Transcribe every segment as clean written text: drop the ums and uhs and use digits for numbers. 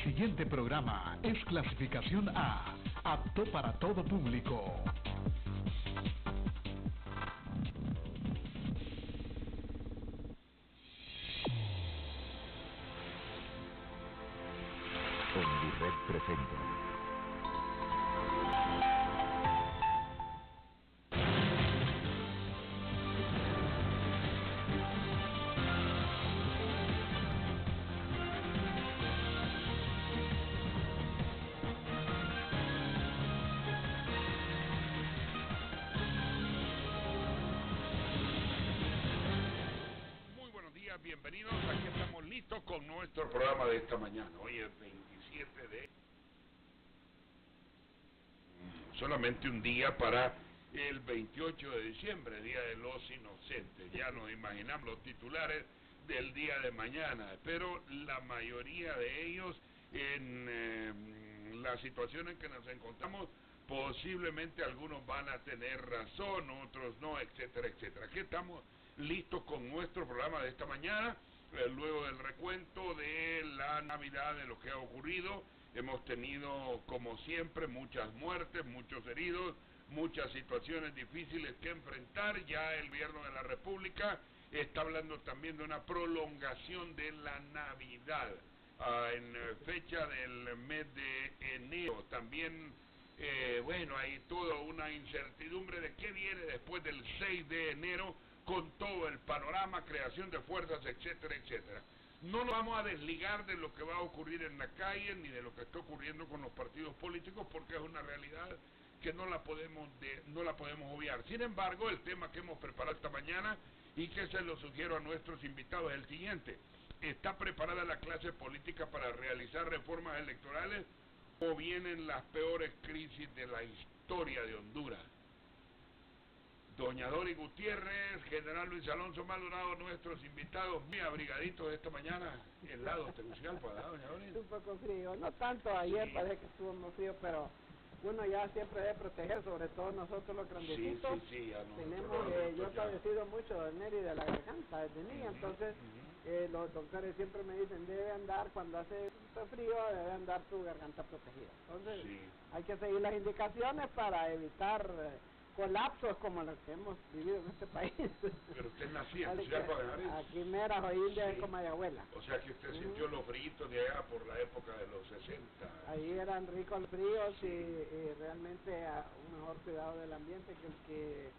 siguiente programa es clasificación A, apto para todo público. Ondired presenta bienvenidos, aquí estamos listos con nuestro programa de esta mañana. Hoy es 27 de... solamente un día para el 28 de diciembre, Día de los Inocentes. Ya nos imaginamos los titulares del día de mañana, pero la mayoría de ellos en la situación en que nos encontramos, posiblemente algunos van a tener razón, otros no, etcétera, etcétera. Aquí estamos listos con nuestro programa de esta mañana, luego del recuento de la Navidad, de lo que ha ocurrido. Hemos tenido, como siempre, muchas muertes, muchos heridos, muchas situaciones difíciles que enfrentar. Ya el gobierno de la República está hablando también de una prolongación de la Navidad en fecha del mes de enero. También bueno, hay toda una incertidumbre de qué viene después del 6 de enero, con todo el panorama, creación de fuerzas, etcétera, etcétera. No nos vamos a desligar de lo que va a ocurrir en la calle, ni de lo que está ocurriendo con los partidos políticos, porque es una realidad que no la podemos obviar. Sin embargo, el tema que hemos preparado esta mañana, y que se lo sugiero a nuestros invitados, es el siguiente: ¿está preparada la clase política para realizar reformas electorales, o vienen las peores crisis de la historia de Honduras? Doña Dori Gutiérrez, General Luis Alonso Maldonado, nuestros invitados muy abrigaditos esta mañana. Helado Tegucigalpa, ¿verdad, doña Dori? Un poco frío, no tanto ayer, sí. Parece que estuvo muy frío, pero uno ya siempre debe proteger, sobre todo nosotros los grandecitos. Sí, ya no. Tenemos, yo he padecido mucho de nervios de la garganta desde niña, entonces los doctores siempre me dicen, debe andar, cuando hace frío, debe andar tu garganta protegida. Entonces hay que seguir las indicaciones para evitar colapsos como los que hemos vivido en este país. Pero usted nació en Tegucigalpa de Nariz. Aquí mera, Joindia, es como de abuela. O sea que usted sintió los fríos de allá por la época de los 60. Ahí eran ricos los fríos y realmente un mejor cuidado del ambiente que el que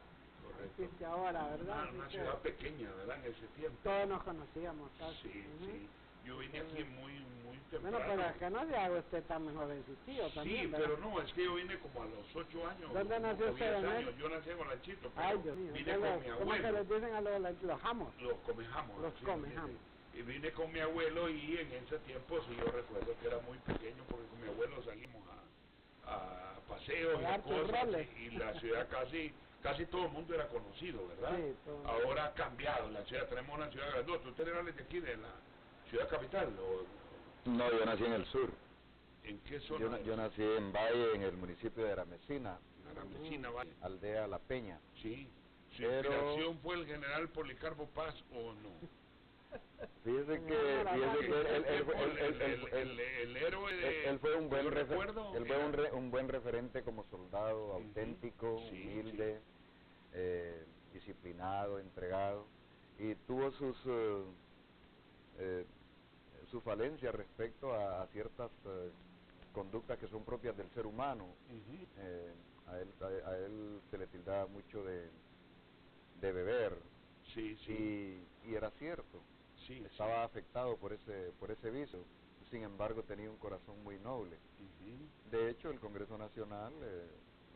existe ahora, ¿verdad? Una ciudad pequeña, ¿verdad? En ese tiempo. Todos nos conocíamos casi. Sí. Yo vine aquí muy temprano. Bueno, pero acá no se haga usted tan jovencito también, sí, ¿verdad? pero no, es que yo vine como a los 8 años. ¿Dónde nació usted, años. Yo nací en Olanchito, pero ay, Dios mío. vine con mi abuelo. ¿Cómo se les dicen a los jamos? Los comejamos. Los comejamos. Y vine con mi abuelo, y en ese tiempo sí yo recuerdo que era muy pequeño, porque con mi abuelo salimos a paseos y cosas, y la ciudad casi todo el mundo era conocido, ¿verdad? Sí, ahora ha cambiado la ciudad, tenemos una ciudad grandota. ¿Usted era de aquí, de la ciudad capital? No, yo nací en el sur. ¿En qué zona? Yo nací en Valle, en el municipio de Aramecina. Valle. Aldea La Peña. Sí. ¿Su inspiración fue el general Policarpo Paz o no? Fíjese que el héroe de... Él fue un buen recuerdo. Él fue un buen referente como soldado, auténtico, humilde, disciplinado, entregado, y tuvo su falencia respecto a ciertas conductas que son propias del ser humano. A él se le tildaba mucho de beber. Y era cierto. Estaba afectado por ese vicio. Sin embargo, tenía un corazón muy noble. De hecho, el Congreso Nacional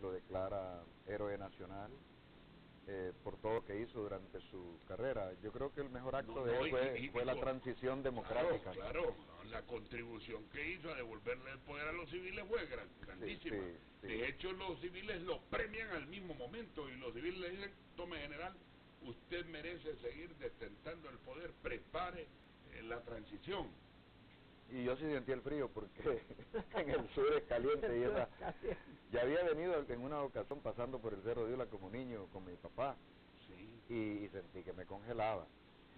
lo declara héroe nacional por todo lo que hizo durante su carrera. Yo creo que el mejor acto de él fue la transición democrática. Claro, la contribución que hizo a devolverle el poder a los civiles fue grandísima. Sí. De hecho, los civiles lo premian al mismo momento, y los civiles le dicen: tome, general, usted merece seguir detentando el poder, prepare la transición. Y yo sí sentí el frío, porque en el sur es caliente, y ya había venido en una ocasión pasando por el Cerro de Ula como niño con mi papá, y sentí que me congelaba.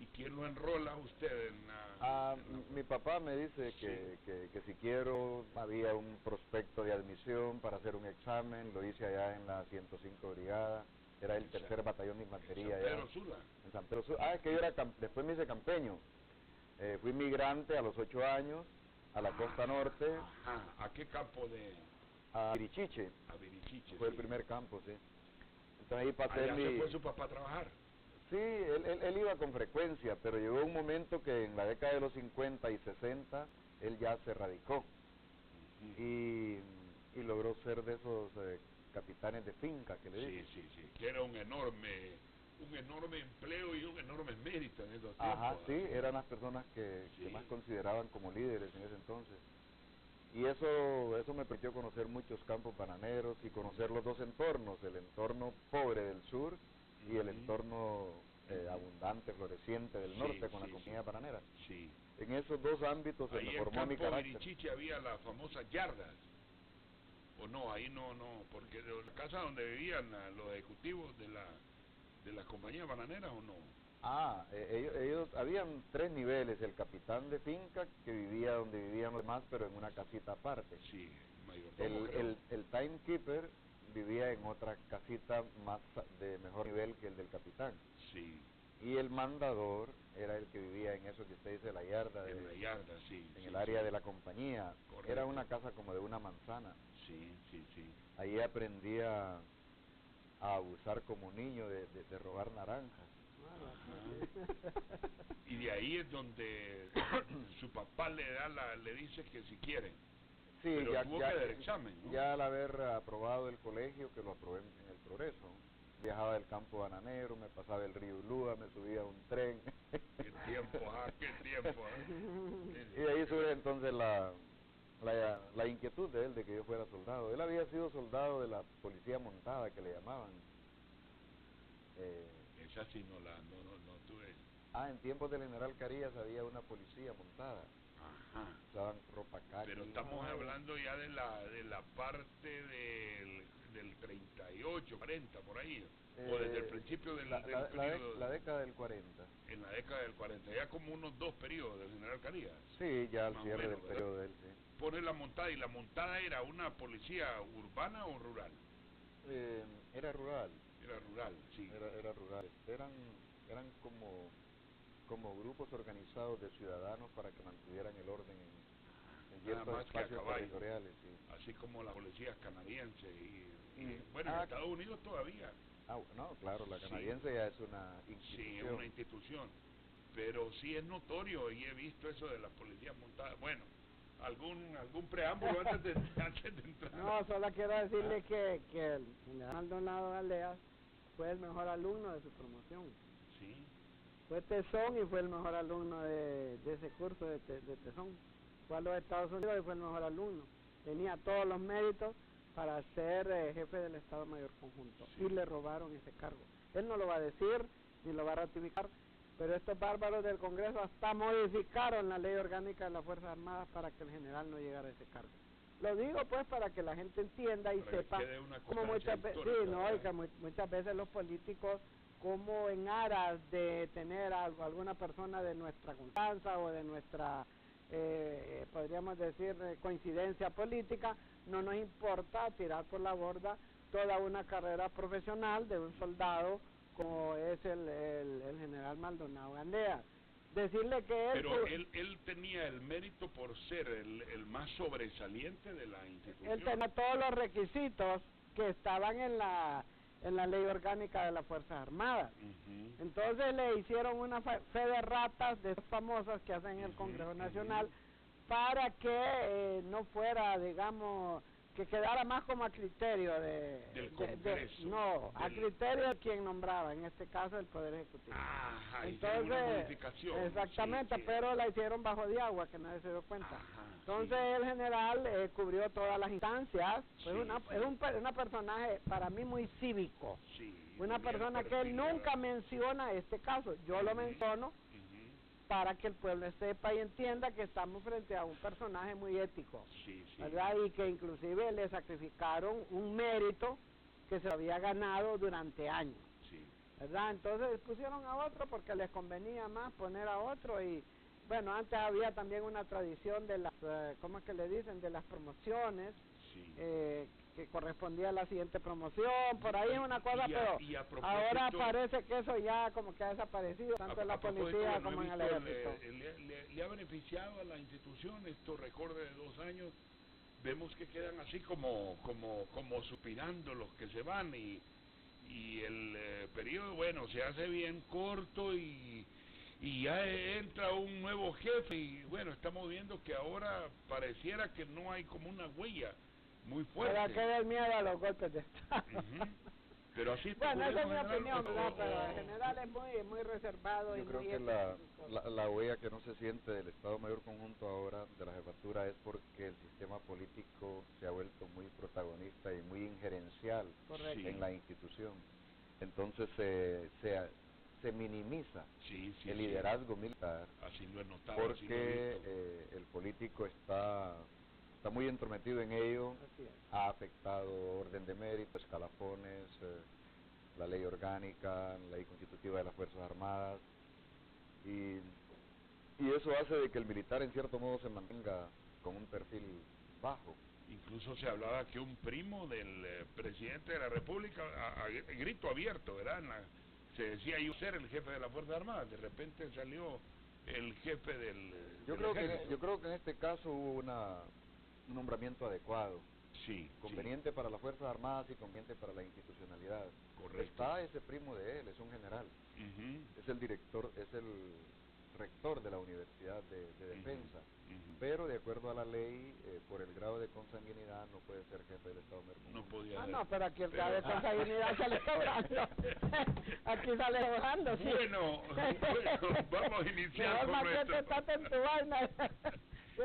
¿Y quién lo enrola a usted en mi papá me dice que si quiero, había un prospecto de admisión para hacer un examen, lo hice allá en la 105 Brigada, era el tercer batallón de infantería allá. En San Pedro Sula. Es que yo era, después me hice campeño, fui migrante a los 8 años, a la costa norte. ¿A qué campo de...? A Virichiche. A Virichiche, fue el primer campo, sí. Entonces ahí pasé ¿Allá se fue su papá a trabajar? Sí, él iba con frecuencia, pero llegó un momento que en la década de los 50 y 60 él ya se radicó y logró ser de esos capitanes de finca que le dicen. Sí, que era un enorme empleo y un enorme mérito en esos tiempos. Ajá, sí, eran las personas que más consideraban como líderes en ese entonces. Y eso me permitió conocer muchos campos bananeros y conocer los dos entornos, el entorno pobre del sur y el entorno abundante, floreciente del norte con la compañía bananera. Sí. En esos dos ámbitos se me formó mi carácter. Ahí en Campo Virichiche había las famosas yardas. O no, ahí no, porque de la casa donde vivían los ejecutivos de las compañías bananeras, ¿o no? Ellos habían 3 niveles, el capitán de finca que vivía donde vivían los demás, pero en una casita aparte. Sí, mayordomo, el timekeeper vivía en otra casita más de mejor nivel que el del capitán. Sí. Y el mandador era el que vivía en eso que usted dice, la yarda. En la yarda, sí. En el área de la compañía. Correcto. Era una casa como de una manzana. Sí. Ahí aprendí a abusar como niño de robar naranjas. Y de ahí es donde su papá le dice que si quiere. Sí, pero tuvo que dar examen, ¿no? Ya al haber aprobado el colegio, que lo aprobé en el Progreso, viajaba del campo bananero, me pasaba el río Ulúa, me subía a un tren. ¡Qué tiempo! ¡Qué tiempo! Y de ahí surge entonces la inquietud de él de que yo fuera soldado. Él había sido soldado de la policía montada, que le llamaban. Esa sí no tuve. En tiempos del general Carías había una policía montada. Ajá. Usaban ropa caqui. Pero estamos hablando ya de la parte del 38, 40, por ahí. O desde el principio del periodo. La década del 40. En la década del 40, ya como unos 2 periodos del general Carías. Sí, ya al cierre del periodo de él, sí. Pone la montada, ¿y la montada era una policía urbana o rural? Era rural. Era rural, sí. Era rural. Eran como grupos organizados de ciudadanos para que mantuvieran el orden en ciertos espacios territoriales. Sí. Así como la policía canadiense bueno, en Estados Unidos todavía. No, claro, la canadiense ya es una institución. Sí, es una institución. Pero sí es notorio y he visto eso de las policías montadas. Bueno, algún preámbulo antes de entrar. No, solo quiero decirle que el general Maldonado Galeas fue el mejor alumno de su promoción. Sí. Fue tesón y fue el mejor alumno de ese curso de tesón. Fue a los Estados Unidos y fue el mejor alumno. Tenía todos los méritos para ser jefe del Estado Mayor Conjunto. Sí. Y le robaron ese cargo. Él no lo va a decir ni lo va a ratificar, pero estos bárbaros del Congreso hasta modificaron la ley orgánica de las Fuerzas Armadas para que el general no llegara a ese cargo. Lo digo pues para que la gente entienda y para sepa como muchas veces los políticos, como en aras de tener a alguna persona de nuestra confianza o de nuestra podríamos decir coincidencia política, no nos importa tirar por la borda toda una carrera profesional de un soldado como es el general Maldonado Galeas. Decirle que pero él tenía el mérito por ser el más sobresaliente de la institución. Él tenía todos los requisitos que estaban en la ley orgánica de las Fuerzas Armadas. Entonces le hicieron una fe de ratas de esas famosas que hacen en el Congreso Nacional para que no fuera, digamos, que quedara más como a criterio del Congreso. a criterio de quien nombraba, en este caso el Poder Ejecutivo. Entonces, una modificación. Exactamente, sí. Pero la hicieron bajo de agua, que nadie se dio cuenta. Entonces el general cubrió todas las instancias. Pues es un personaje para mí muy cívico. Una persona que él nunca menciona este caso. Yo lo menciono para que el pueblo sepa y entienda que estamos frente a un personaje muy ético, ¿verdad? Y que inclusive le sacrificaron un mérito que se había ganado durante años, ¿verdad? Entonces pusieron a otro porque les convenía más poner a otro. Y bueno, antes había también una tradición de las, ¿cómo es que le dicen? De las promociones, sí. Que correspondía a la siguiente promoción, por ahí es una cosa, pero ahora parece que eso ya como que ha desaparecido, tanto en la policía como en el ejército. Le ha beneficiado a la institución estos recortes de 2 años. Vemos que quedan así como suspirando los que se van, y el periodo, bueno, se hace bien corto, y ya entra un nuevo jefe, y bueno, estamos viendo que ahora pareciera que no hay como una huella muy fuerte. Para que den miedo a los golpes de Estado. Pero así bueno, esa es mi opinión, ¿verdad? Pero en general es muy reservado. Yo y creo muy que la huella que no se siente del Estado Mayor Conjunto ahora, de la jefatura, es porque el sistema político se ha vuelto muy protagonista y muy injerencial en la institución. Entonces se minimiza el liderazgo militar, así lo he notado, porque el político está muy entrometido en ello, ha afectado orden de mérito, escalafones, la ley orgánica, la ley constitutiva de las Fuerzas Armadas, y eso hace de que el militar en cierto modo se mantenga con un perfil bajo. Incluso se hablaba que un primo del presidente de la República, a grito abierto, ¿verdad? Se decía yo ser el jefe de las Fuerzas Armadas, de repente salió el jefe del ejército. Yo creo que en este caso hubo un nombramiento adecuado, conveniente para las Fuerzas Armadas y conveniente para la institucionalidad. Correcto. Está ese primo de él, es un general, es el director, es el rector de la Universidad de Defensa, pero de acuerdo a la ley, por el grado de consanguinidad no puede ser jefe del Estado Mayor Conjunto. No podía. No, pero aquí el grado de consanguinidad sale cobrando. Aquí sale cobrando, sí. Bueno, vamos a iniciar con nuestro... Si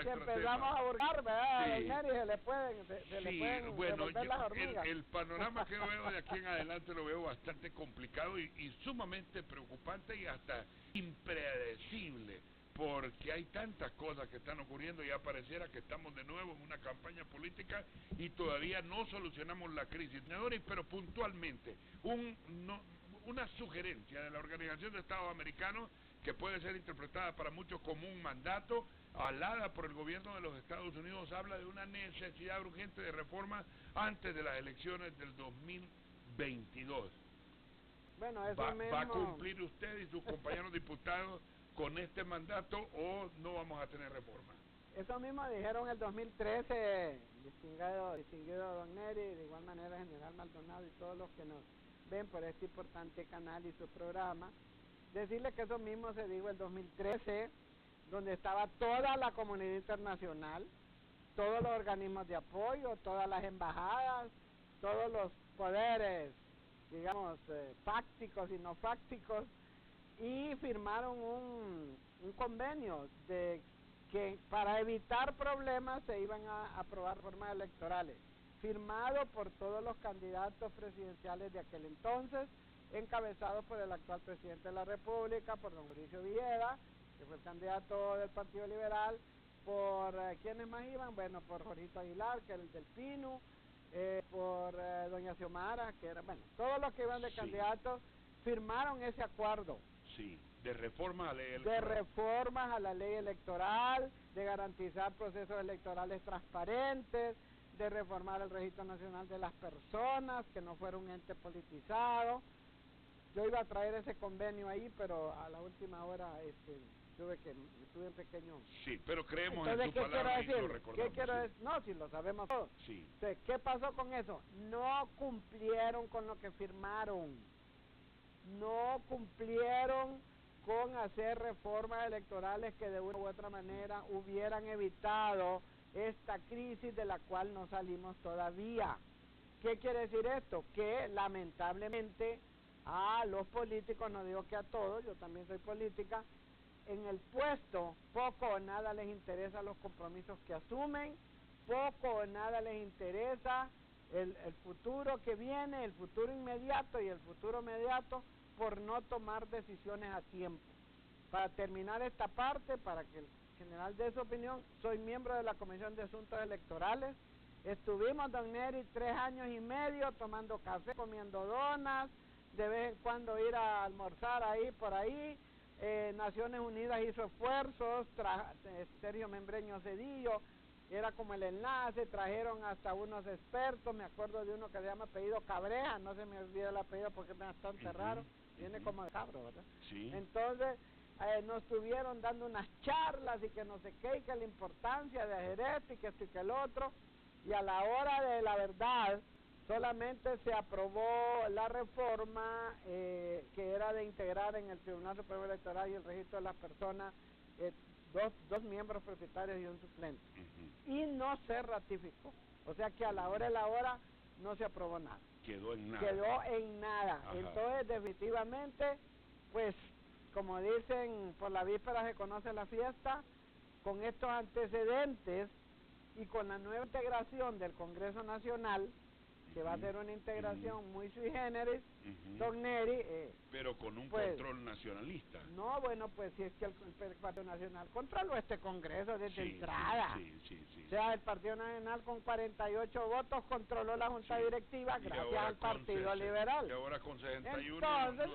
empezamos a hurgar, ¿verdad? Sí. Se le pueden bueno, las hormigas. El panorama que veo de aquí en adelante lo veo bastante complicado y sumamente preocupante y hasta impredecible, porque hay tantas cosas que están ocurriendo y ya pareciera que estamos de nuevo en una campaña política y todavía no solucionamos la crisis. Pero puntualmente, una sugerencia de la Organización de Estados Americanos, que puede ser interpretada para muchos como un mandato, avalada por el gobierno de los Estados Unidos, habla de una necesidad urgente de reforma antes de las elecciones del 2022. Bueno, eso ¿Va a cumplir usted y sus compañeros diputados con este mandato o no vamos a tener reforma? Eso mismo dijeron el 2013, distinguido Don Neri, de igual manera General Maldonado y todos los que nos ven por este importante canal y su programa. Decirle que eso mismo se dijo el 2013, donde estaba toda la comunidad internacional, todos los organismos de apoyo, todas las embajadas, todos los poderes, digamos, fácticos y no fácticos, y firmaron un convenio de que para evitar problemas se iban a aprobar reformas electorales, firmado por todos los candidatos presidenciales de aquel entonces, encabezado por el actual presidente de la República, por don Mauricio Villeda, que fue el candidato del Partido Liberal, por ¿quiénes más iban? Bueno, por Jorgito Aguilar, que era el del PINU, por doña Xiomara, que era, bueno, todos los que iban de candidatos firmaron ese acuerdo. Sí, de reforma a la ley electoral. De reformas a la ley electoral, de garantizar procesos electorales transparentes, de reformar el Registro Nacional de las Personas, que no fuera un ente politizado. Yo iba a traer ese convenio ahí, pero a la última hora tuve un pequeño... Sí, pero creemos en su palabra y lo recordamos. ¿Qué quiero decir? No, si lo sabemos todos. Sí. Entonces, ¿qué pasó con eso? No cumplieron con lo que firmaron. No cumplieron con hacer reformas electorales que de una u otra manera hubieran evitado esta crisis de la cual no salimos todavía. ¿Qué quiere decir esto? Que lamentablemente a los políticos, no digo que a todos, yo también soy política, en el puesto poco o nada les interesa los compromisos que asumen, poco o nada les interesa el futuro que viene, el futuro inmediato y el futuro mediato, por no tomar decisiones a tiempo. Para terminar esta parte, para que el general dé su opinión, soy miembro de la Comisión de Asuntos Electorales. Estuvimos, don Neri, 3 años y medio tomando café, comiendo donas, de vez en cuando ir a almorzar ahí, por ahí. Naciones Unidas hizo esfuerzos, Sergio Membreño Cedillo era como el enlace, trajeron hasta unos expertos, me acuerdo de uno que se llama apellido Cabreja, no se me olvida el apellido porque es bastante raro, viene como de cabro, ¿verdad? Sí. Entonces, nos estuvieron dando unas charlas y que no sé qué, y que la importancia de Jerez y que esto y que el otro, y a la hora de la verdad, solamente se aprobó la reforma que era de integrar en el Tribunal Supremo Electoral y el registro de las personas dos miembros propietarios y un suplente. Y no se ratificó. O sea que a la hora de la hora no se aprobó nada. Quedó en nada. Quedó en nada. Ajá. Entonces, definitivamente, pues, como dicen, por la víspera se conoce la fiesta, con estos antecedentes y con la nueva integración del Congreso Nacional, que va a ser una integración muy sui generis, don Neri... pero con un pues, control nacionalista. No, bueno, pues si es que el Partido Nacional controló este Congreso desde entrada. Sí. O sea, el Partido Nacional con 48 votos controló la Junta Directiva gracias al Partido Liberal. Y ahora con 61... Entonces,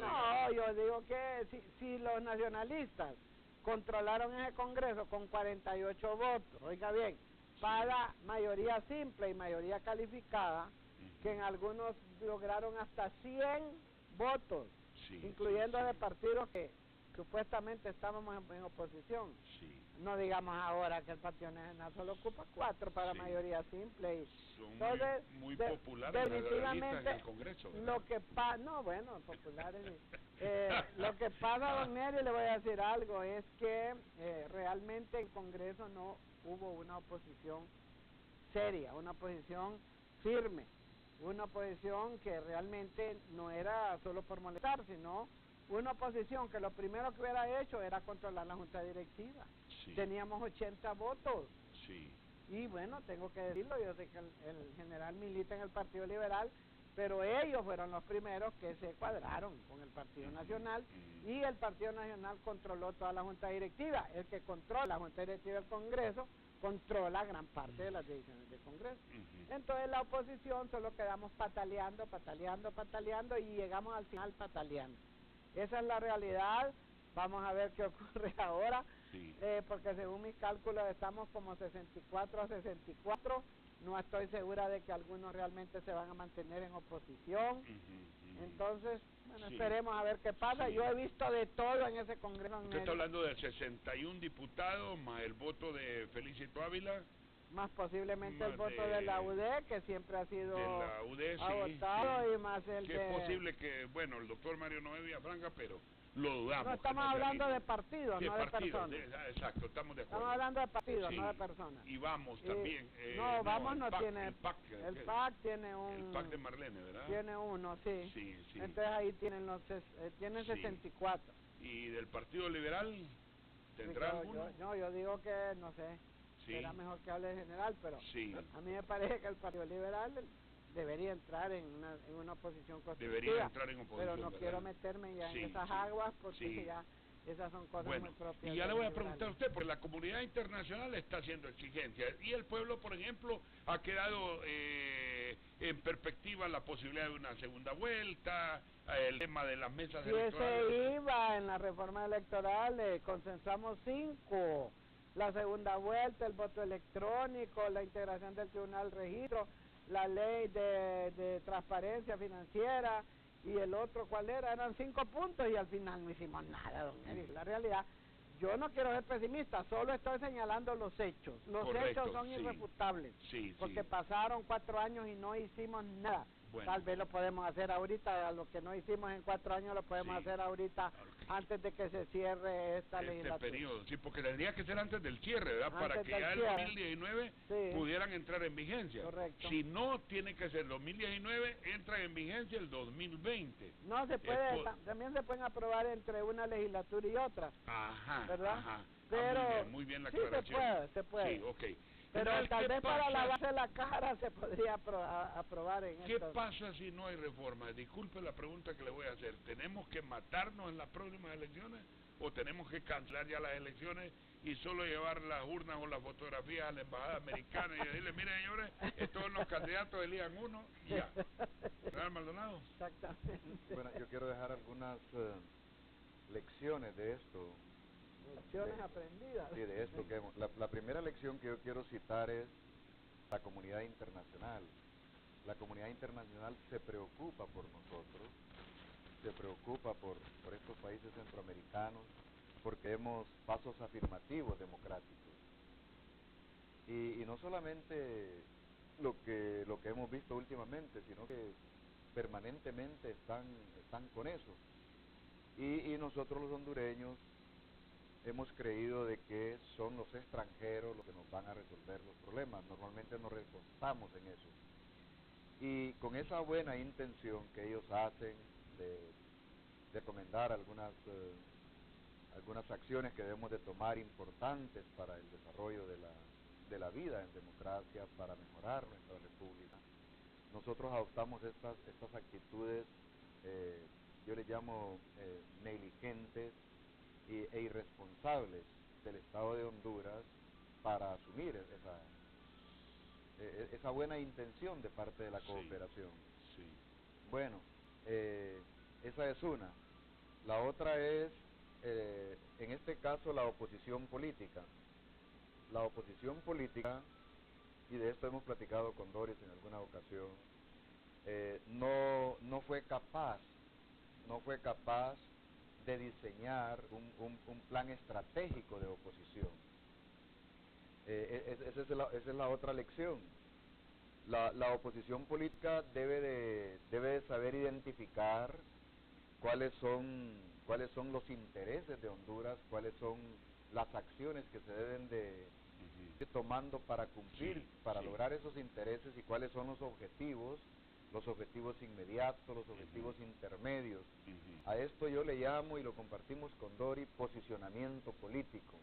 yo digo que si los nacionalistas controlaron ese Congreso con 48 votos, oiga bien, para mayoría simple y mayoría calificada, que en algunos lograron hasta 100 votos, incluyendo de partidos que supuestamente estábamos en oposición. No digamos ahora que el Partido Nacional solo ocupa 4 para mayoría simple. Son entonces, muy populares definitivamente en el Congreso, ¿verdad? lo que pasa, no, bueno, populares. Lo que pasa, don Neri, le voy a decir algo, es que realmente en el Congreso no hubo una oposición seria, una oposición firme, una oposición que realmente no era solo por molestar, sino una oposición que lo primero que hubiera hecho era controlar la Junta Directiva. Teníamos 80 votos. Y bueno, tengo que decirlo, yo sé que el general milita en el Partido Liberal, pero ellos fueron los primeros que se cuadraron con el Partido Nacional y el Partido Nacional controló toda la Junta Directiva. El que controla la Junta Directiva del Congreso controla gran parte de las decisiones del Congreso. Entonces la oposición solo quedamos pataleando y llegamos al final pataleando. Esa es la realidad. Vamos a ver qué ocurre ahora, porque según mis cálculos estamos como 64-64. No estoy segura de que algunos realmente se van a mantener en oposición. Entonces, bueno, esperemos a ver qué pasa. Yo he visto de todo en ese Congreso. Usted está hablando de 61 diputados, más el voto de Felicito Ávila. Más posiblemente el voto de la UD, que siempre ha sido votado, y más el que es posible que, bueno, el doctor Mario Noé Villafranca, pero lo dudamos. No, estamos hablando de partidos, no de personas. Exacto, estamos de acuerdo. Estamos hablando de partidos, no de personas. Y Vamos también. No, Vamos no tiene. El PAC tiene un. El PAC de Marlene, ¿verdad? Tiene uno, sí. Entonces ahí tienen tienen 64. ¿Y del Partido Liberal tendrá alguno? Yo digo que, no sé, será mejor que hable de general, pero a mí me parece que el Partido Liberal debería entrar en una oposición constructiva. Debería entrar en oposición. Pero no quiero meterme ya en esas aguas porque ya esas son cosas muy propias. Y ya le voy a preguntar a usted, porque la comunidad internacional está haciendo exigencias y el pueblo, por ejemplo, ha quedado en perspectiva la posibilidad de una segunda vuelta, el tema de las mesas electorales. Se iba en la reforma electoral, consensamos 5. La segunda vuelta, el voto electrónico, la integración del tribunal registro, la ley de transparencia financiera y el otro, ¿cuál era? Eran 5 puntos y al final no hicimos nada, don Eric. La realidad, yo no quiero ser pesimista, solo estoy señalando los hechos. Los hechos son irrefutables, porque pasaron 4 años y no hicimos nada. Tal vez lo podemos hacer ahorita, lo que no hicimos en 4 años lo podemos hacer ahorita antes de que se cierre esta legislatura. Periodo, porque tendría que ser antes del cierre, ¿verdad? Para que ya el 2019 pudieran entrar en vigencia. Correcto. Si no, tiene que ser 2019, entra en vigencia el 2020. No, se puede, también se pueden aprobar entre una legislatura y otra. ¿Verdad? Pero muy bien la aclaración. Se puede. Sí, ok. Pero tal vez para pasa? lavarse la cara se podría aprobar en ¿Qué esto. pasa si no hay reforma? Disculpe la pregunta que le voy a hacer. ¿Tenemos que matarnos en las próximas elecciones? ¿O tenemos que cancelar ya las elecciones y solo llevar las urnas o las fotografías a la embajada americana y decirle, miren señores, todos los candidatos elijan uno y ya? ¿Verdad, Maldonado? Exactamente. Bueno, yo quiero dejar algunas lecciones de esto. Lecciones aprendidas. Sí, de esto que la primera lección que yo quiero citar es la comunidad internacional. La comunidad internacional se preocupa por nosotros, se preocupa por estos países centroamericanos, porque vemos pasos afirmativos democráticos. Y no solamente lo que hemos visto últimamente, sino que permanentemente están con eso. Y nosotros los hondureños hemos creído de que son los extranjeros los que nos van a resolver los problemas. Normalmente nos recostamos en eso. Y con esa buena intención que ellos hacen de recomendar algunas acciones que debemos de tomar importantes para el desarrollo de la vida en democracia, para mejorar nuestra república, nosotros adoptamos estas actitudes, yo les llamo negligentes e irresponsables del Estado de Honduras para asumir esa buena intención de parte de la cooperación. Sí. Bueno, esa es una. La otra es, en este caso, la oposición política. La oposición política, y de esto hemos platicado con Doris en alguna ocasión, no fue capaz de diseñar un plan estratégico de oposición. Esa es la otra lección. La oposición política debe de saber identificar cuáles son los intereses de Honduras, cuáles son las acciones que se deben de ir tomando para cumplir, lograr esos intereses, y cuáles son los objetivos inmediatos, los objetivos intermedios. A esto yo le llamo, y lo compartimos con Dori, posicionamiento político.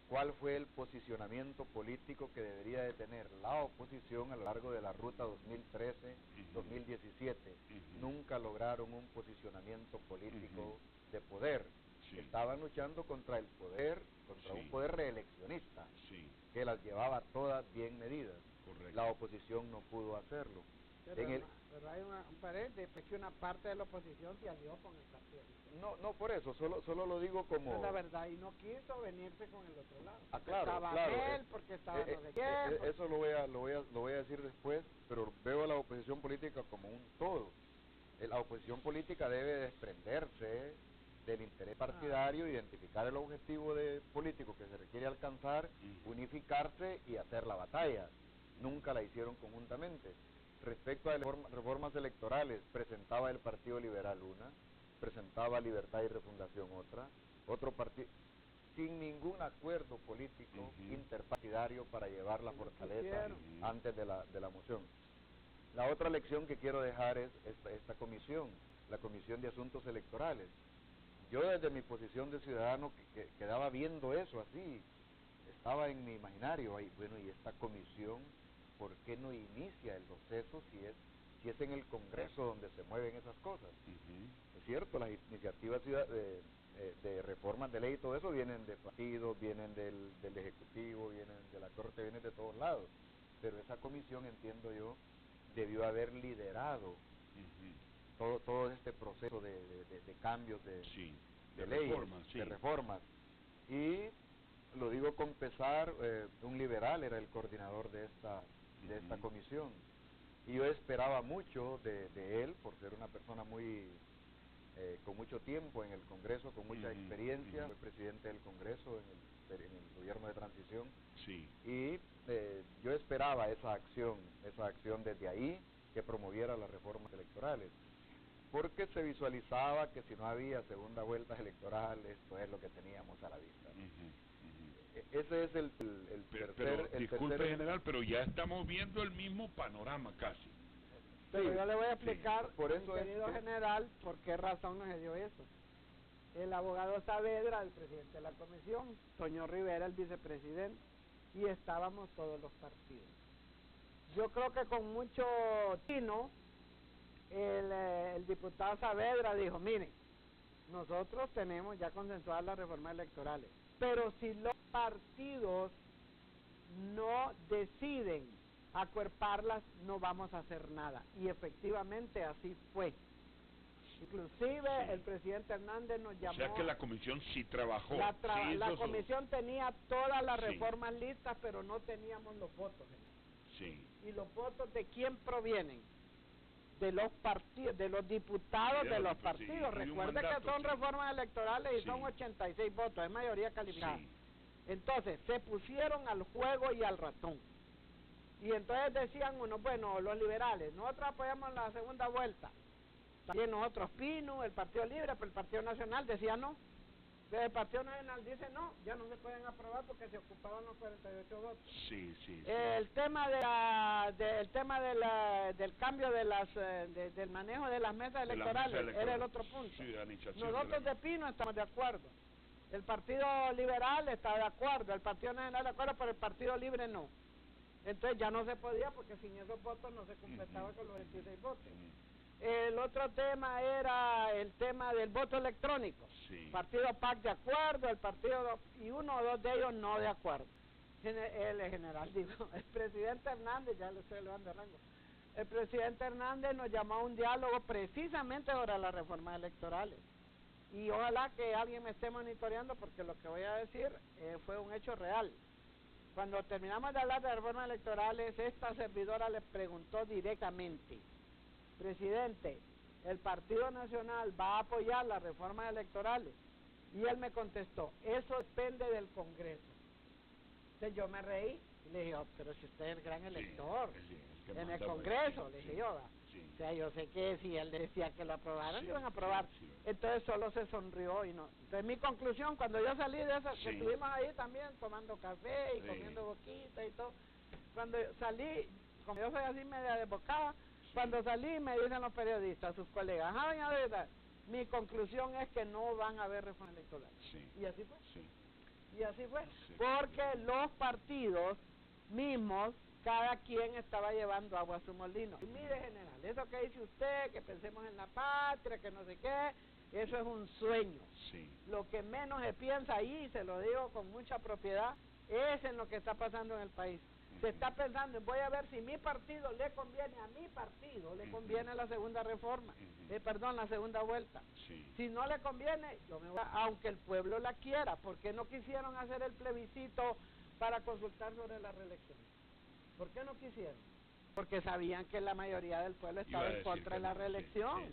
¿Cuál fue el posicionamiento político que debería de tener la oposición a lo largo de la ruta 2013-2017? Nunca lograron un posicionamiento político de poder. Estaban luchando contra el poder, contra un poder reeleccionista, que las llevaba todas bien medidas. Correcto. La oposición no pudo hacerlo. Pero hay un paréntesis, pues que una parte de la oposición se alió con el partido. No por eso, solo lo digo como... Es la verdad, y no quiso venirse con el otro lado. Claro, estaba él, porque estaba no sé quién. Eso lo voy a decir después, pero veo a la oposición política como un todo. La oposición política debe desprenderse del interés partidario, identificar el objetivo político que se requiere alcanzar, unificarse y hacer la batalla. Nunca la hicieron conjuntamente. Respecto a las reformas electorales, presentaba el Partido Liberal una, presentaba Libertad y Refundación otro partido, sin ningún acuerdo político interpartidario para llevar la fortaleza antes de la moción. La otra lección que quiero dejar es esta comisión, la Comisión de Asuntos Electorales. Yo desde mi posición de ciudadano que quedaba viendo eso así, estaba en mi imaginario, y esta comisión, ¿por qué no inicia el proceso si es en el Congreso donde se mueven esas cosas? Es cierto, las iniciativas de reformas de ley y todo eso vienen de partidos, vienen del Ejecutivo, vienen de la Corte, vienen de todos lados, pero esa comisión, entiendo yo, debió haber liderado todo este proceso de cambios de leyes, de reformas. Y lo digo con pesar, un liberal era el coordinador de esta comisión, y yo esperaba mucho de él, por ser una persona con mucho tiempo en el Congreso, con mucha experiencia. Fue presidente del Congreso en el gobierno de transición, y yo esperaba esa acción desde ahí, que promoviera las reformas electorales, porque se visualizaba que si no había segunda vuelta electoral, esto es lo que teníamos a la vista. Ese es el tercer... Disculpe, general, pero ya estamos viendo el mismo panorama casi. Pero yo le voy a explicar, por eso querido general, por qué razón nos dio eso. El abogado Saavedra, el presidente de la comisión, Toño Rivera, el vicepresidente, y estábamos todos los partidos. Yo creo que con mucho tino, el diputado Saavedra dijo, miren, nosotros tenemos ya consensuadas las reformas electorales, pero si los partidos no deciden acuerparlas, no vamos a hacer nada. Y efectivamente así fue. Inclusive el presidente Hernández nos llamó. O sea que la comisión sí trabajó. La comisión tenía todas las reformas listas, pero no teníamos los votos. Sí. ¿Y los votos de quién provienen? De los partidos, de los diputados de los partidos. Recuerde que son reformas electorales y son 86 votos, es mayoría calificada. Entonces, se pusieron al juego y al ratón. Y entonces decían uno, bueno, los liberales, nosotros apoyamos la segunda vuelta. También nosotros, PINU, el Partido Libre, pero el Partido Nacional decía no. Entonces el Partido Nacional dice no, ya no se pueden aprobar porque se ocupaban los 48 votos. El tema del cambio de del manejo de las mesas electorales era el otro punto. Nosotros de PINU estamos de acuerdo. El Partido Liberal está de acuerdo, el Partido Nacional de acuerdo, pero el Partido Libre no. Entonces ya no se podía porque sin esos votos no se completaba con los 26 votos. El otro tema era el tema del voto electrónico. Partido PAC de acuerdo, el partido y uno o dos de ellos no de acuerdo. El general dijo, el presidente Hernández, ya le estoy elevando de rango, el presidente Hernández nos llamó a un diálogo precisamente sobre las reformas electorales. Y ojalá que alguien me esté monitoreando porque lo que voy a decir fue un hecho real. Cuando terminamos de hablar de reformas electorales, esta servidora le preguntó directamente, presidente, el Partido Nacional va a apoyar las reformas electorales. Y él me contestó, eso depende del Congreso. Entonces yo me reí y le dije, pero si usted es el gran elector en el Congreso, le dije yo. O sea, yo sé que si él decía que lo aprobaran, lo iban a aprobar. Entonces solo se sonrió y no. Entonces mi conclusión, cuando yo salí de esa, que estuvimos ahí también tomando café y comiendo boquitas y todo, cuando salí, como yo soy así media desbocada, cuando salí me dicen los periodistas, sus colegas, doña Rita, mi conclusión es que no van a haber reforma electoral. Y así fue. Y así fue. Porque los partidos mismos, cada quien estaba llevando agua a su molino. Y mire, general, eso que dice usted, que pensemos en la patria, que no sé qué, eso es un sueño. Lo que menos se piensa ahí, se lo digo con mucha propiedad, es en lo que está pasando en el país. Se está pensando en voy a ver si mi partido le conviene, a mi partido le conviene la segunda reforma, la segunda vuelta. Si no le conviene, yo me voy aunque el pueblo la quiera. ¿Por qué no quisieron hacer el plebiscito para consultar sobre la reelección? ¿Por qué no quisieron? Porque sabían que la mayoría del pueblo estaba en contra de la reelección.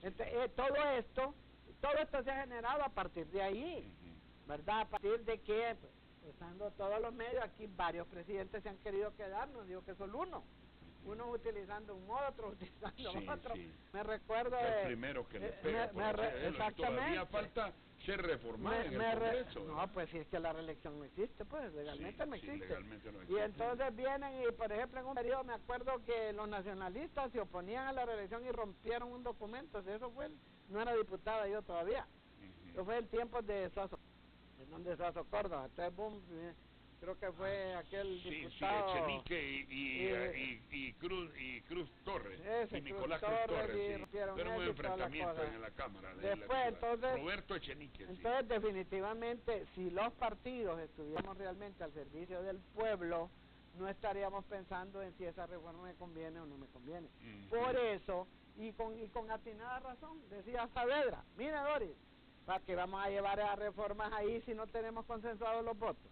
Entonces, todo esto se ha generado a partir de ahí, ¿verdad? A partir de que, usando todos los medios, aquí varios presidentes se han querido quedar, no digo que solo unos utilizando un modo, otros utilizando otro. Me recuerdo el primero que le pega exactamente. Todavía falta ser reformado en el Congreso. No, pues si es que la reelección no existe, pues legalmente no existe. Legalmente no existe. Y entonces vienen y, por ejemplo, en un periodo me acuerdo que los nacionalistas se oponían a la reelección y rompieron un documento. Eso fue, no era diputada yo todavía. Eso fue en tiempos de Suazo, de Suazo Córdoba. Entonces, boom, creo que fue aquel diputado Echenique y Cruz Torres y Nicolás Cruz Torres, pero un enfrentamiento en la Cámara después entonces Roberto Echenique. Entonces definitivamente, si los partidos estuviéramos realmente al servicio del pueblo, no estaríamos pensando en si esa reforma me conviene o no me conviene. Por eso, y con atinada razón, decía Saavedra, mire Doris, ¿para qué vamos a llevar esas reformas ahí si no tenemos consensuados los votos?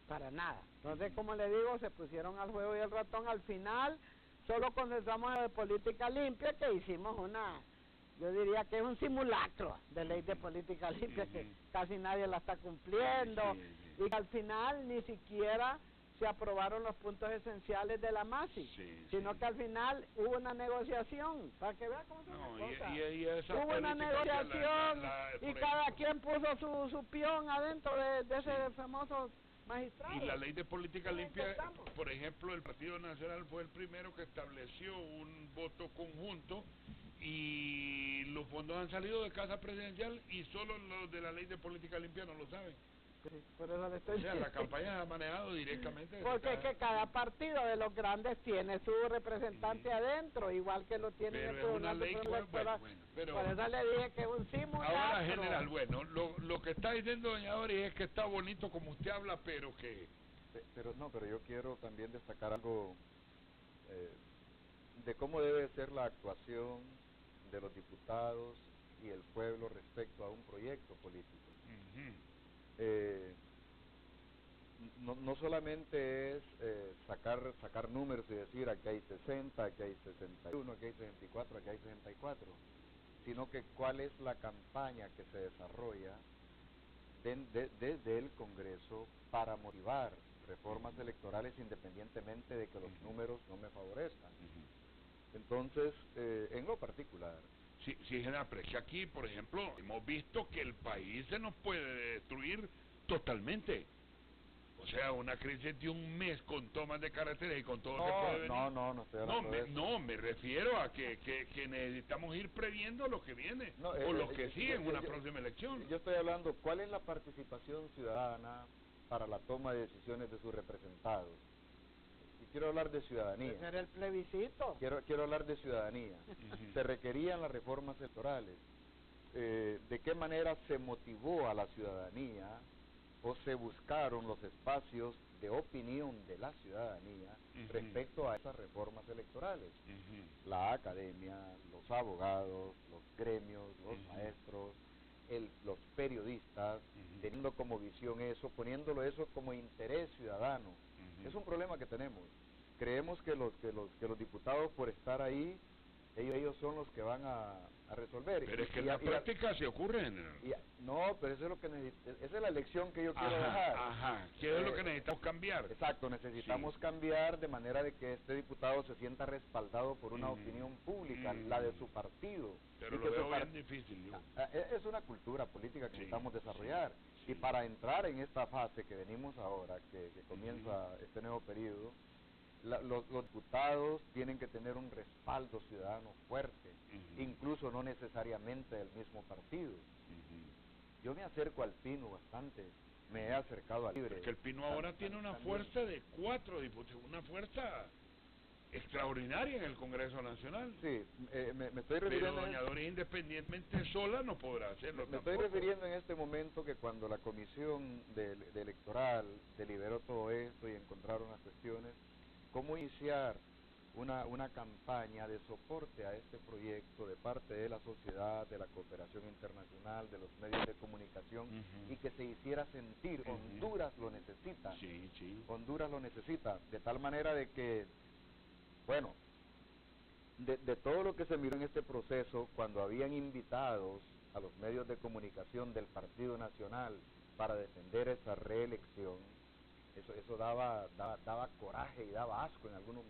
Para nada. Entonces, como le digo, se pusieron al juego y el ratón. Al final, solo consensuamos de política limpia, que hicimos yo diría que es un simulacro de ley de política limpia, que casi nadie la está cumpliendo, y que al final ni siquiera se aprobaron los puntos esenciales de la MASI, sino que al final hubo una negociación, para que vea cómo son las cosas. Hubo una negociación y cada quien puso su peón adentro de ese famoso magistrado. Y la ley de política limpia, por ejemplo, el Partido Nacional fue el primero que estableció un voto conjunto y los fondos han salido de Casa Presidencial y solo los de la ley de política limpia no lo saben. Sí, por eso le estoy O sea, la diciendo. campaña ha manejado directamente... Porque es que cada partido de los grandes tiene su representante adentro, igual que lo tiene pero el es una Tribunal ley Supremo que... Electoral. pero... Por eso le dije que es un simulacro. Ahora, general, bueno, lo que está diciendo doña Doris es que está bonito como usted habla, pero que... Pero yo quiero también destacar algo de cómo debe ser la actuación de los diputados y el pueblo respecto a un proyecto político. No solamente es sacar números y decir aquí hay 60, aquí hay 61, aquí hay 64, aquí hay 64, sino que cuál es la campaña que se desarrolla desde el Congreso para motivar reformas electorales independientemente de que los números no me favorezcan. Entonces, en lo particular... Sí, general, pero es que aquí, por ejemplo, hemos visto que el país se nos puede destruir totalmente. O sea, una crisis de un mes con tomas de carretera y con todo lo que puede venir. No estoy hablando de eso. No, me refiero a que necesitamos ir previendo lo que viene, o lo que sigue en una próxima elección. Yo estoy hablando, ¿cuál es la participación ciudadana para la toma de decisiones de sus representados? Y quiero hablar de ciudadanía. Ese era el plebiscito. Quiero hablar de ciudadanía. Se requerían las reformas electorales. ¿De qué manera se motivó a la ciudadanía o se buscaron los espacios de opinión de la ciudadanía respecto a esas reformas electorales? La academia, los abogados, los gremios, los maestros, los periodistas, teniendo como visión eso, poniéndolo eso como interés ciudadano. Es un problema que tenemos. Creemos que los diputados, por estar ahí, ellos son los que van a resolver. Pero es que en la práctica se ocurre, general. No, pero eso es lo que esa es la lección que yo quiero dejar. ¿Qué es lo que necesitamos cambiar? Exacto, necesitamos cambiar de manera de que este diputado se sienta respaldado por una opinión pública, la de su partido. Pero lo veo bien difícil, yo. Es una cultura política que necesitamos desarrollar. Y para entrar en esta fase que venimos ahora, que comienza este nuevo periodo, los diputados tienen que tener un respaldo ciudadano fuerte, incluso no necesariamente del mismo partido. Yo me acerco al Pino bastante, me he acercado al Libre. Porque el Pino ahora tiene una fuerza de 4 diputados, una fuerza extraordinaria en el Congreso Nacional. Sí, me estoy refiriendo... Pero doña Doris, independientemente sola, no podrá hacerlo Me estoy refiriendo en este momento que cuando la comisión de electoral deliberó todo esto y encontraron las cuestiones, cómo iniciar una campaña de soporte a este proyecto de parte de la sociedad, de la cooperación internacional, de los medios de comunicación, y que se hiciera sentir. Honduras lo necesita. Honduras lo necesita, de tal manera de que, bueno, de todo lo que se miró en este proceso, cuando habían invitados a los medios de comunicación del Partido Nacional para defender esa reelección, eso daba coraje y daba asco en algunas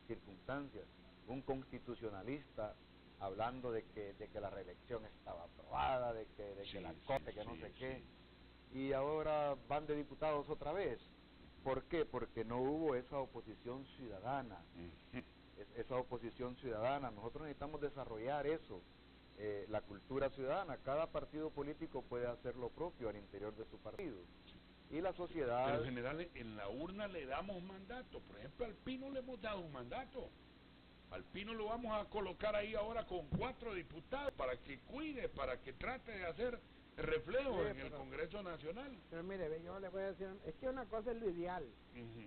circunstancias. Un constitucionalista hablando de que la reelección estaba aprobada, de que la Corte, que no sé qué, y ahora van de diputados otra vez. ¿Por qué? Porque no hubo esa oposición ciudadana. Esa oposición ciudadana, nosotros necesitamos desarrollar eso, la cultura ciudadana. Cada partido político puede hacer lo propio al interior de su partido. Y la sociedad... Pero en general, en la urna le damos mandato. Por ejemplo, al Pino le hemos dado un mandato. Al Pino lo vamos a colocar ahí ahora con 4 diputados para que cuide, para que trate de hacer reflejo en el Congreso Nacional. Pero mire, yo le voy a decir, es que una cosa es lo ideal.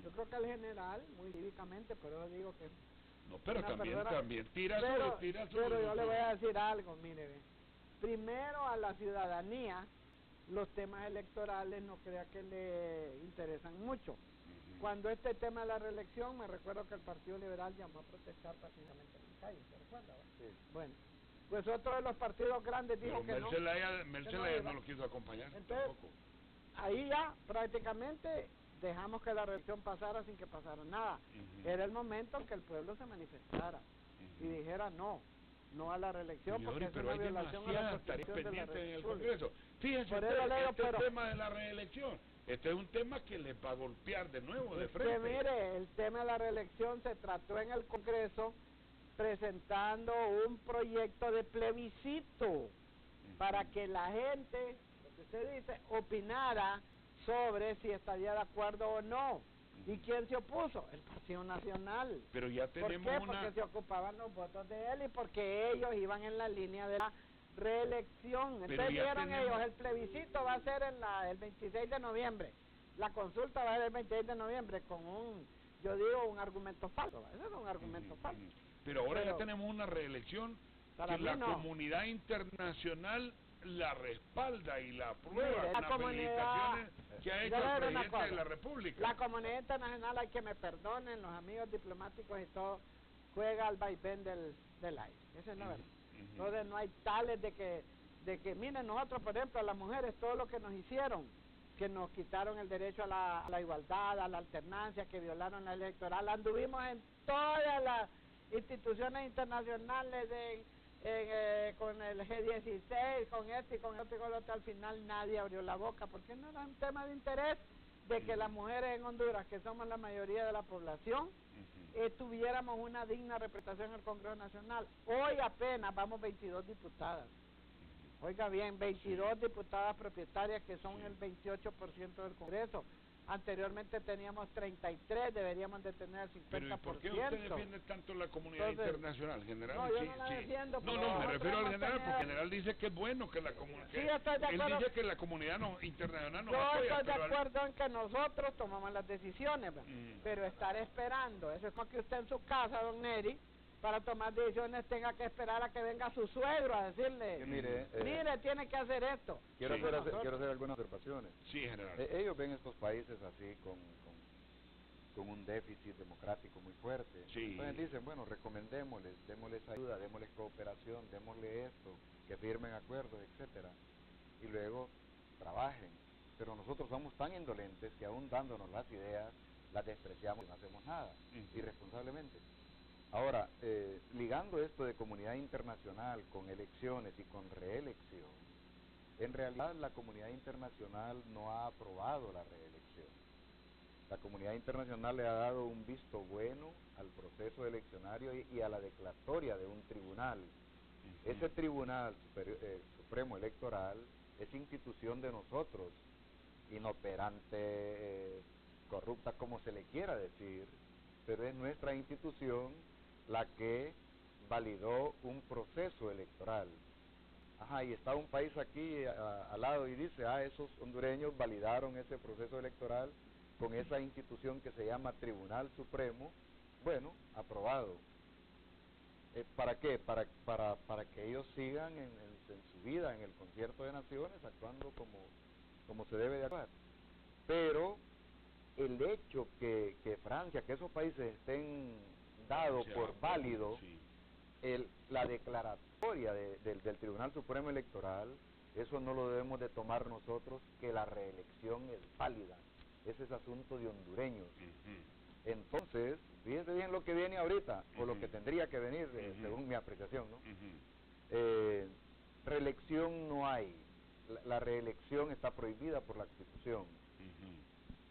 Yo creo que al general, muy cívicamente, pero digo que... No, pero también tira sobre Pero yo le voy a decir algo, mire, primero a la ciudadanía, los temas electorales no crea que le interesan mucho. Cuando este tema de la reelección, me recuerdo que el Partido Liberal llamó a protestar prácticamente en la calle, ¿se recuerda? Sí. Bueno, pues otro de los partidos grandes dijo que no. Zelaya no lo quiso acompañar. Entonces, tampoco. Ahí ya prácticamente dejamos que la reelección pasara sin que pasara nada. Era el momento en que el pueblo se manifestara y dijera no a la reelección, porque es una violación a la Constitución de la en el Congreso. Fíjense, tema de la reelección, este es un tema que les va a golpear de nuevo de frente. Que mire, el tema de la reelección se trató en el Congreso presentando un proyecto de plebiscito para que la gente, lo que usted dice, opinara sobre si estaría de acuerdo o no. ¿Y quién se opuso? El Partido Nacional. Pero ya tenemos ¿Por qué? Porque se ocupaban los votos de él y porque ellos iban en la línea de la reelección. Entonces vieron ellos, el plebiscito va a ser el 26 de noviembre. La consulta va a ser el 26 de noviembre con un argumento falso. Ese es un argumento falso. Pero ahora ya tenemos una reelección que la comunidad internacional la respalda y la aprueba. Mire, las felicitaciones que ha hecho el presidente de la República. La comunidad internacional, hay que me perdonen, los amigos diplomáticos y todo, juega al vaivén del aire. Esa es la verdad. Entonces no hay tales de que miren, nosotros por ejemplo a las mujeres todo lo que nos hicieron, que nos quitaron el derecho a la igualdad, a la alternancia, que violaron la ley electoral, anduvimos en todas las instituciones internacionales con el G16, con este y con el otro, al final nadie abrió la boca, porque no era un tema de interés de que las mujeres en Honduras, que somos la mayoría de la población, tuviéramos una digna representación en el Congreso Nacional. Hoy apenas vamos 22 diputadas. Oiga bien, 22 diputadas propietarias que son el 28% del Congreso. Anteriormente teníamos 33, deberíamos de tener el 50%. Pero ¿y por qué usted defiende tanto la comunidad internacional, general? No, yo no la defiendo. No, me refiero al general, porque el general dice que es bueno que la comunidad... Sí, estoy de acuerdo. Él dice que la comunidad internacional no apoya. Yo estoy de acuerdo en que nosotros tomamos las decisiones, pero estar esperando, eso es como que usted en su casa, don Neri, para tomar decisiones tenga que esperar a que venga su suegro a decirle, mire, tiene que hacer esto. Quiero hacer algunas observaciones. Sí, general. Ellos ven estos países así con un déficit democrático muy fuerte. Sí. Entonces dicen, bueno, recomendémosles, démosles ayuda, démosles cooperación, démosle esto, que firmen acuerdos, etcétera, y luego trabajen. Pero nosotros somos tan indolentes que aún dándonos las ideas, las despreciamos y no hacemos nada, irresponsablemente. Ahora, ligando esto de comunidad internacional con elecciones y con reelección, en realidad la comunidad internacional no ha aprobado la reelección. La comunidad internacional le ha dado un visto bueno al proceso eleccionario y a la declaratoria de un tribunal. Ese tribunal supremo electoral es institución de nosotros, inoperante, corrupta, como se le quiera decir, pero es nuestra institución la que validó un proceso electoral. Y está un país aquí al lado y dice, esos hondureños validaron ese proceso electoral con esa institución que se llama Tribunal Supremo. Bueno, aprobado. ¿Para qué? Para que ellos sigan en su vida, en el concierto de naciones, actuando como se debe de actuar. Pero el hecho que Francia, que esos países estén dado por válido la declaratoria del Tribunal Supremo Electoral, eso no lo debemos de tomar nosotros, que la reelección es válida. Ese es asunto de hondureños. Entonces, fíjense bien lo que viene ahorita, o lo que tendría que venir, según mi apreciación, ¿no? Reelección no hay. La reelección está prohibida por la Constitución.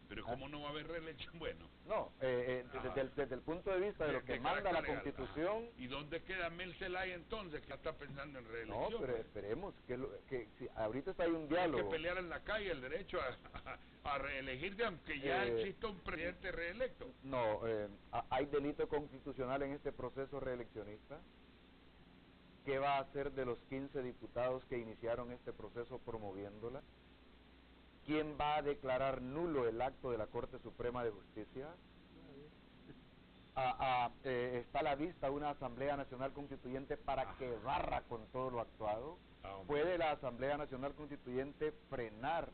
Pero ¿cómo no va a haber reelección? Bueno. No, desde el punto de vista de lo que manda la Constitución... ¿Y dónde queda Mel Zelaya entonces, que está pensando en reelección? No, pero esperemos que si ahorita está ahí un diálogo... Hay que pelear en la calle el derecho a reelegirse, aunque ya exista un presidente reelecto. No, hay delito constitucional en este proceso reeleccionista. ¿Qué va a hacer de los 15 diputados que iniciaron este proceso promoviéndola? ¿Quién va a declarar nulo el acto de la Corte Suprema de Justicia? Está a la vista una Asamblea Nacional Constituyente para que barra con todo lo actuado. ¿Puede la Asamblea Nacional Constituyente frenar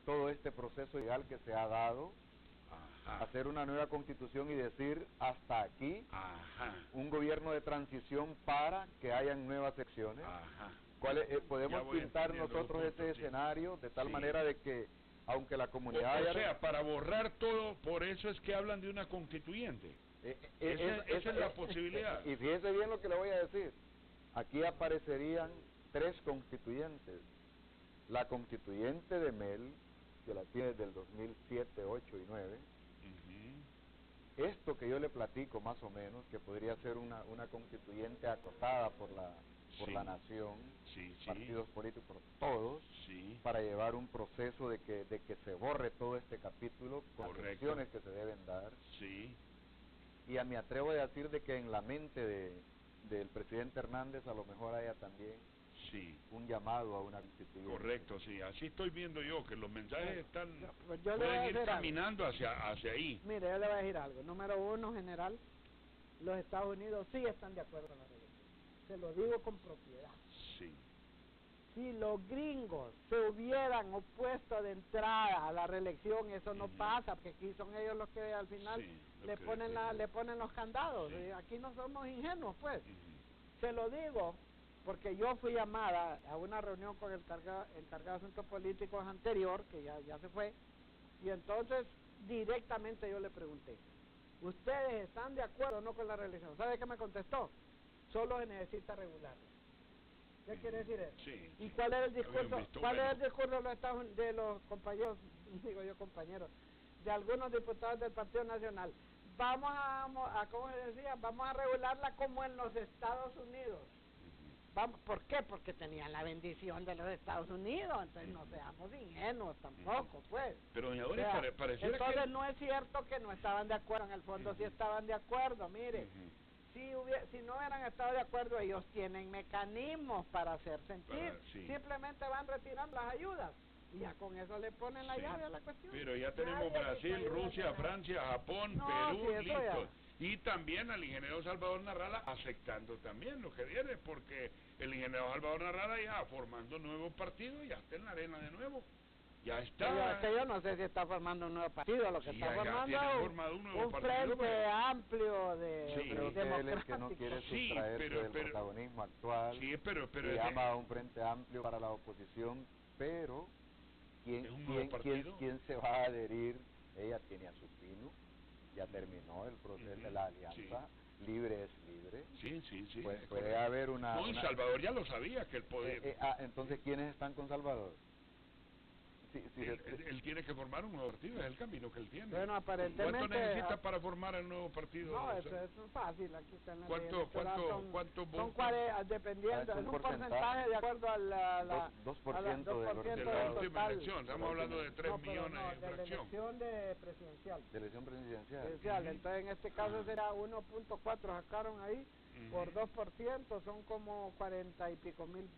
todo este proceso legal que se ha dado? Hacer una nueva constitución y decir hasta aquí, un gobierno de transición para que hayan nuevas secciones. Podemos pintar nosotros ese escenario de tal manera de que, aunque la comunidad... O sea, para borrar todo, por eso es que hablan de una constituyente. Esa es la posibilidad. Y fíjese bien lo que le voy a decir. Aquí aparecerían 3 constituyentes. La constituyente de Mel, que la tiene desde el 2007, 8 y 9. Esto que yo le platico más o menos, que podría ser una constituyente acotada por la nación, partidos políticos, por todos, para llevar un proceso de que se borre todo este capítulo con las acciones que se deben dar. Sí. Y me atrevo a decir de que en la mente del presidente Hernández a lo mejor haya también un llamado a una constituyente. Correcto, sí, así estoy viendo yo, que los mensajes están, yo pueden ir caminando hacia ahí. Mire, yo le voy a decir algo. Número uno, general, los Estados Unidos sí están de acuerdo con la reelección. Se lo digo con propiedad. Sí. Si los gringos se hubieran opuesto de entrada a la reelección, eso no pasa, porque aquí son ellos los que al final le ponen los candados. Aquí no somos ingenuos, pues. Se lo digo porque yo fui llamada a una reunión con el encargado de asuntos políticos anterior, que ya se fue, y entonces directamente yo le pregunté, ¿ustedes están de acuerdo o no con la reelección? ¿Sabe qué me contestó? Solo se necesita regularla. ¿Qué quiere decir eso? Sí. ¿Y cuál es el discurso? ¿Cuál es el discurso de los compañeros, digo yo compañeros, de algunos diputados del Partido Nacional? Vamos a ¿cómo se decía? Vamos a regularla como en los Estados Unidos. ¿Por qué? Porque tenían la bendición de los Estados Unidos, entonces no seamos ingenuos tampoco, pues. Pero doña Doris, pareciera entonces no es cierto que no estaban de acuerdo, en el fondo sí estaban de acuerdo, mire. Si no hubieran estado de acuerdo, ellos tienen mecanismos para hacer sentir, simplemente van retirando las ayudas y ya con eso le ponen la llave a la cuestión. Pero ya tenemos Brasil, Rusia, Francia, Japón, Perú, listos. Y también al ingeniero Salvador Narrala aceptando también lo que viene, porque el ingeniero Salvador Narrala ya formando un nuevo partido, ya está en la arena de nuevo. Ya está. Yo no sé si está formando un nuevo partido, lo que está formando un frente amplio de él es que no quiere sustraerse del protagonismo actual. Pero se llama a un frente amplio para la oposición, pero ¿quién se va a adherir? Ella tiene a su Pino, ya terminó el proceso de la alianza. Libre es libre. Sí. Puede haber una... No, y Salvador ya lo sabía que él podía... entonces, ¿quiénes están con Salvador? Él tiene que formar un nuevo partido, es el camino que él tiene. Bueno, aparentemente... ¿Cuánto necesita para formar el nuevo partido? No, eso es fácil, aquí está en la ¿Cuánto son dependiendo, es un porcentaje de acuerdo a la 2% de la última elección, estamos hablando de 3 millones de la elección presidencial. De elección presidencial. Entonces en este caso será 1.4, sacaron ahí, por 2% son como 40 y pico mil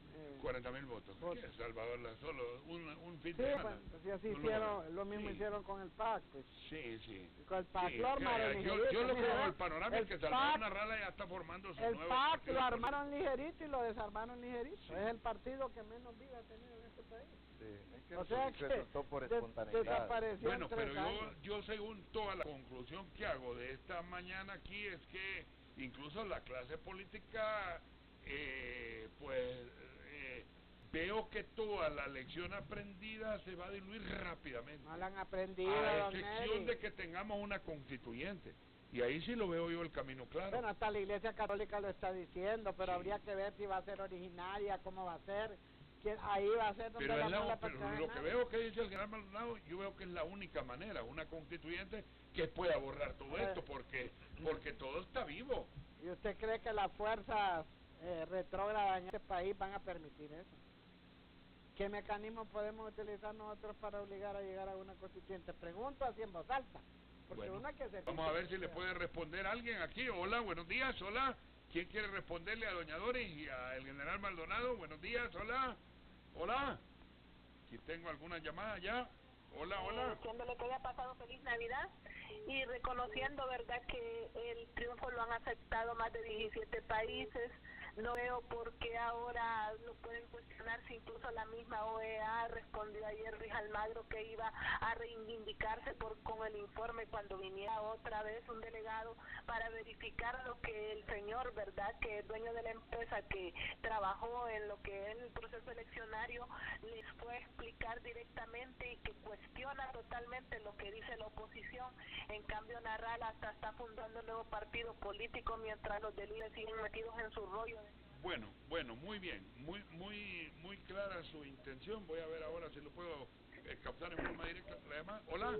40.000 votos. ¿Qué es Salvador? Solo un fin de semana. Pues, así hicieron, lo mismo hicieron con el PAC. Pues. Sí. Con el PAC lo armaron ligerito. Yo lo que veo el panorama es que Salvador Narrala ya está formando su nuevo partido. El PAC lo armaron ligerito y lo desarmaron ligerito. Es el partido que menos vida ha tenido en este país. Es que o sea que resultó por espontaneidad. Desapareció. Bueno, pero yo según toda la conclusión que hago de esta mañana aquí es que incluso la clase política veo que toda la lección aprendida se va a diluir rápidamente. No la han aprendido, a excepción de que tengamos una constituyente. Y ahí sí lo veo yo el camino claro. Bueno, hasta la Iglesia Católica lo está diciendo, pero habría que ver si va a ser originaria, cómo va a ser. Ahí va a ser donde pero lo que veo que dice el general Maldonado, yo veo que es la única manera, una constituyente que pueda borrar todo esto, porque todo está vivo. ¿Y usted cree que las fuerzas retrógradas en este país van a permitir eso? ¿Qué mecanismos podemos utilizar nosotros para obligar a llegar a una constituyente? Pregunto así en voz alta, porque vamos a ver si le puede responder alguien aquí. Hola, buenos días, hola. ¿Quién quiere responderle a doña Doris y al general Maldonado? Buenos días, hola. Hola. Aquí tengo alguna llamada ya. Hola. Diciéndole que haya pasado feliz Navidad y reconociendo, ¿verdad?, que el triunfo lo han aceptado más de 17 países. No veo por qué ahora lo pueden cuestionar si incluso la misma OEA respondió ayer Luis Almagro que iba a reivindicarse con el informe cuando viniera otra vez un delegado para verificar lo que el señor, ¿verdad?, que es dueño de la empresa que trabajó en lo que es el proceso eleccionario, les fue a explicar directamente y que cuestiona totalmente lo que dice la oposición. En cambio, Narrala hasta está fundando un nuevo partido político mientras los delitos siguen metidos en su rollo. Bueno, muy bien, muy clara su intención. Voy a ver ahora si lo puedo captar en forma directa. La llamada. Hola.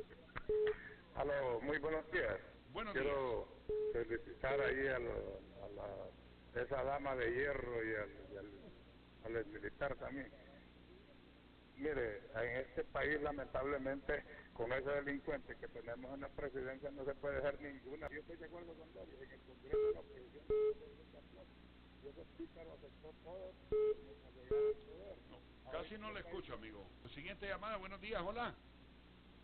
Aló, muy buenos días. Buenos Quiero felicitar ahí a esa dama de hierro y al militar también. Mire, en este país lamentablemente con ese delincuente que tenemos en la presidencia no se puede hacer ninguna. Yo estoy de acuerdo con David, en el Congreso la oposición y ese pícaro aceptó todo mientras llegara al poder. No, casi no le escucho, amigo. Siguiente llamada, buenos días, hola.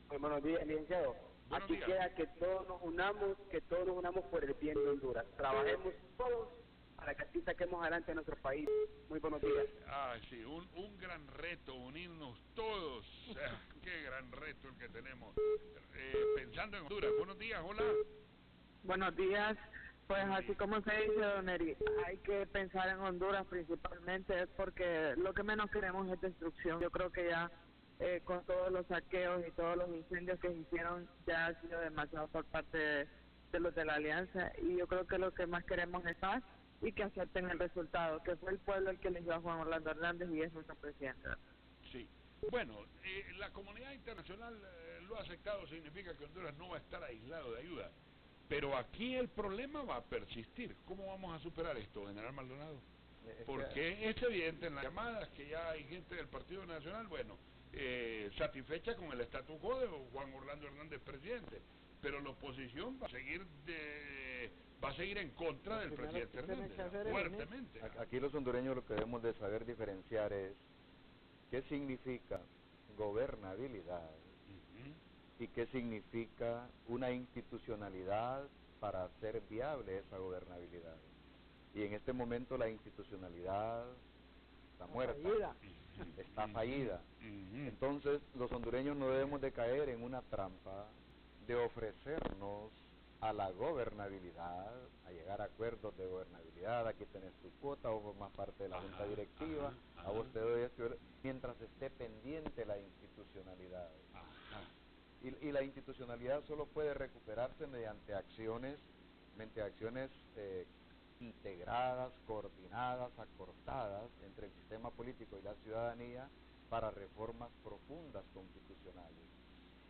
Buenos días, licenciado. Buenos Aquí días. queda que todos nos unamos por el bien de Honduras. Trabajemos todos para que así saquemos adelante a nuestro país. Muy buenos días. Ah, sí, un gran reto, unirnos todos. Qué gran reto el que tenemos. Pensando en Honduras, buenos días, hola. Buenos días. Pues así como se dice, don Eri, hay que pensar en Honduras principalmente porque lo que menos queremos es destrucción. Yo creo que ya con todos los saqueos y todos los incendios que se hicieron ya ha sido demasiado por parte de los de la Alianza, y yo creo que lo que más queremos es paz y que acepten el resultado, que fue el pueblo el que eligió a Juan Orlando Hernández y es nuestro presidente. Sí. Bueno, la comunidad internacional lo ha aceptado, significa que Honduras no va a estar aislado de ayuda. Pero aquí el problema va a persistir. ¿Cómo vamos a superar esto, general Maldonado? Porque es evidente en las llamadas que ya hay gente del Partido Nacional, bueno, satisfecha con el statu quo de Juan Orlando Hernández presidente, pero la oposición va a seguir en contra del presidente Hernández, fuertemente. Aquí los hondureños lo que debemos de saber diferenciar es qué significa gobernabilidad y qué significa una institucionalidad para hacer viable esa gobernabilidad. Y en este momento la institucionalidad está muerta, está fallida. Entonces los hondureños no debemos de caer en una trampa de ofrecernos a la gobernabilidad, a llegar a acuerdos de gobernabilidad. Aquí tenés tu cuota, vos formás parte de la junta directiva, a vos te doy esto, mientras esté pendiente la institucionalidad. Y la institucionalidad solo puede recuperarse mediante acciones integradas, coordinadas, acordadas entre el sistema político y la ciudadanía para reformas profundas constitucionales.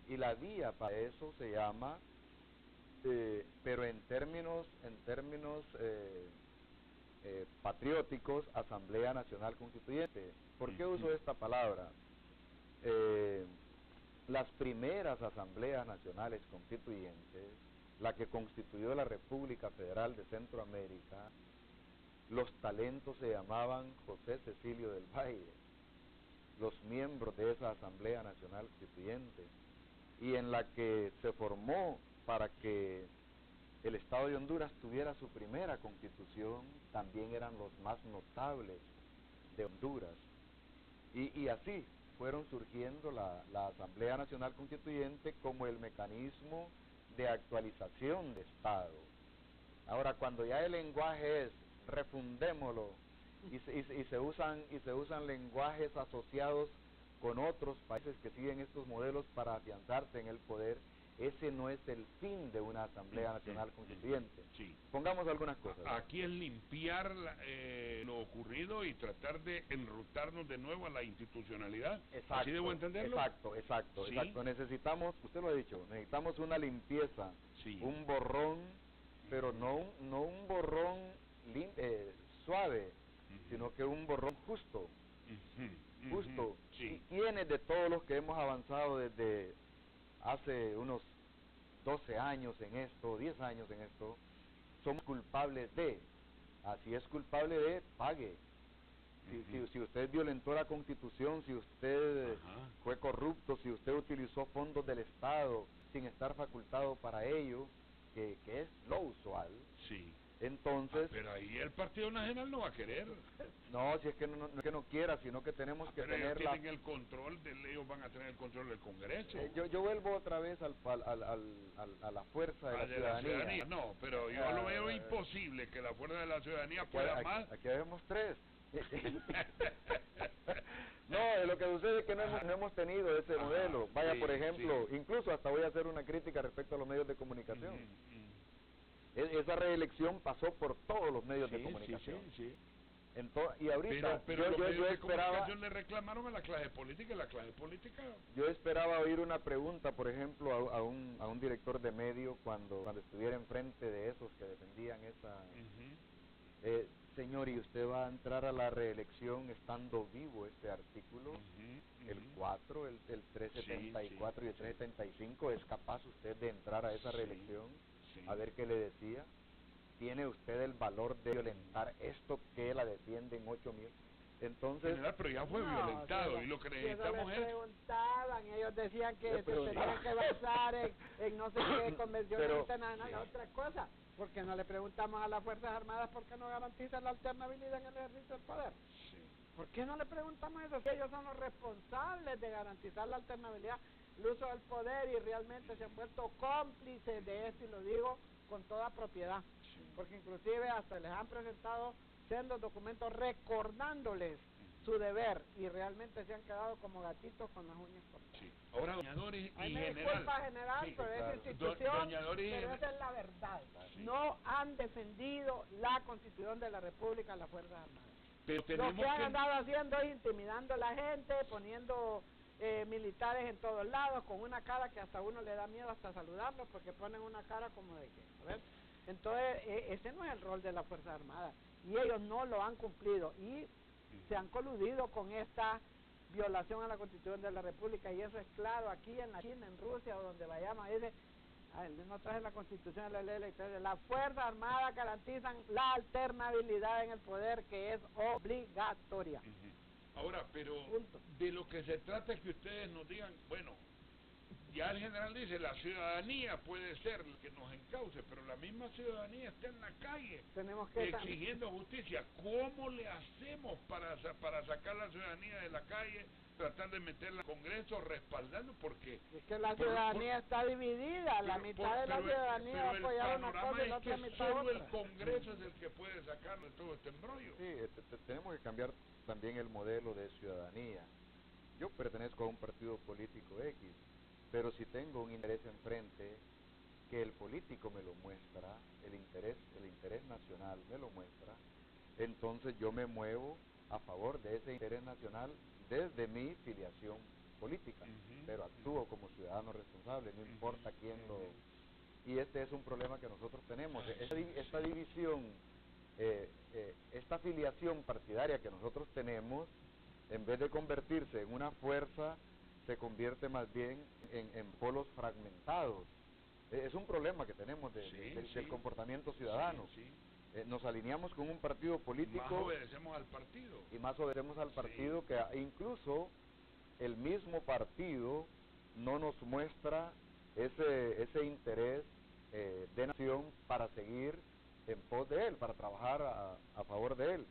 Y la vía para eso se llama, pero en términos patrióticos, Asamblea Nacional Constituyente. ¿Por qué uso esta palabra? Las primeras asambleas nacionales constituyentes, la que constituyó la República Federal de Centroamérica, los talentos se llamaban José Cecilio del Valle, los miembros de esa Asamblea Nacional Constituyente, y en la que se formó para que el Estado de Honduras tuviera su primera constitución, también eran los más notables de Honduras. Y así fueron surgiendo la Asamblea Nacional Constituyente como el mecanismo de actualización de Estado. Ahora, cuando ya el lenguaje es refundémoslo y se usan lenguajes asociados con otros países que siguen estos modelos para afianzarse en el poder, ese no es el fin de una Asamblea Nacional Constituyente. Sí. Pongamos algunas cosas. Aquí es limpiar lo ocurrido y tratar de enrutarnos de nuevo a la institucionalidad. Exacto, ¿Así debo entenderlo? Exacto. ¿Sí? Necesitamos, usted lo ha dicho, necesitamos una limpieza, sí, un borrón, pero no un borrón suave, sino que un borrón justo. Justo. Sí. ¿Y quiénes de todos los que hemos avanzado desde hace unos 12 años en esto, 10 años en esto, somos culpables de? Así es culpable de, pague. Si usted violentó la Constitución, si usted fue corrupto, si usted utilizó fondos del Estado sin estar facultado para ello, que es lo usual. Sí. Entonces, pero ahí el Partido Nacional no va a querer. No, si es que no es que no quiera, sino que tenemos que pero tener ellos tienen el control, ellos van a tener el control del Congreso. Yo vuelvo otra vez a la fuerza de la ciudadanía. No, pero yo lo veo imposible que la fuerza de la ciudadanía pueda más. Aquí vemos tres. No, lo que sucede es que no hemos tenido ese modelo. Vaya, por ejemplo, incluso hasta voy a hacer una crítica respecto a los medios de comunicación. Esa reelección pasó por todos los medios de comunicación. Y ahorita pero los medios de comunicación le reclamaron a la clase política, y la clase política. Yo esperaba oír una pregunta, por ejemplo, a un director de medio cuando estuviera enfrente de esos que defendían esa. Señor, ¿y usted va a entrar a la reelección estando vivo este artículo, el cual 4, el 374 y el 375, ¿es capaz usted de entrar a esa reelección? A ver qué le decía. ¿Tiene usted el valor de violentar esto que la defienden 8.000? Entonces, general, pero ya fue violentado, y lo que necesitamos es... preguntaban, ellos decían que se tenían que basar en no sé qué convenciones internacionales, otra cosa. Porque no le preguntamos a las Fuerzas Armadas por qué no garantizan la alternabilidad en el ejercicio del poder. ¿Por qué no le preguntamos eso? Si ellos son los responsables de garantizar la alternabilidad, el uso del poder, y realmente se han vuelto cómplices de esto, y lo digo con toda propiedad. Porque inclusive hasta les han presentado sendos documentos recordándoles su deber, y realmente se han quedado como gatitos con las uñas cortadas. Ahora, doña Doris y general. Disculpa, general, pero esa institución, pero esa es la verdad. No han defendido la Constitución de la República, las Fuerzas Armadas. Pero lo que han andado haciendo es intimidando a la gente, poniendo militares en todos lados, con una cara que hasta uno le da miedo hasta saludarlos, porque ponen una cara como de que, ¿ves? Entonces, ese no es el rol de las Fuerzas Armadas, y ellos no lo han cumplido, y se han coludido con esta violación a la Constitución de la República, y eso es claro aquí en la China, en Rusia, o donde vayamos. Dice, no traje la Constitución de la ley electoral. Las Fuerzas Armadas garantizan la alternabilidad en el poder, que es obligatoria. Ahora, pero de lo que se trata es que ustedes nos digan, bueno, ya el general dice, la ciudadanía puede ser el que nos encauce, pero la misma ciudadanía está en la calle. Tenemos que exigiendo justicia. ¿Cómo le hacemos para sacar la ciudadanía de la calle, tratar de meterla al Congreso, respaldando? Porque es que la ciudadanía está dividida, la mitad de la ciudadanía apoya una cosa y la otra mitad solo otra. El Congreso es el que puede sacarlo de todo este embrollo. Sí, tenemos que cambiar también el modelo de ciudadanía. Yo pertenezco a un partido político X, pero si tengo un interés enfrente, que el político me lo muestra, el interés nacional me lo muestra, entonces yo me muevo a favor de ese interés nacional desde mi filiación política, pero actúo como ciudadano responsable, no importa quién lo... Y este es un problema que nosotros tenemos, esta división, esta filiación partidaria que nosotros tenemos, en vez de convertirse en una fuerza, se convierte más bien en polos fragmentados. Es un problema que tenemos del comportamiento ciudadano. Nos alineamos con un partido político. Más obedecemos al partido. Y más obedecemos al partido, que incluso el mismo partido no nos muestra ese interés de nación para seguir en pos de él, para trabajar a favor de él.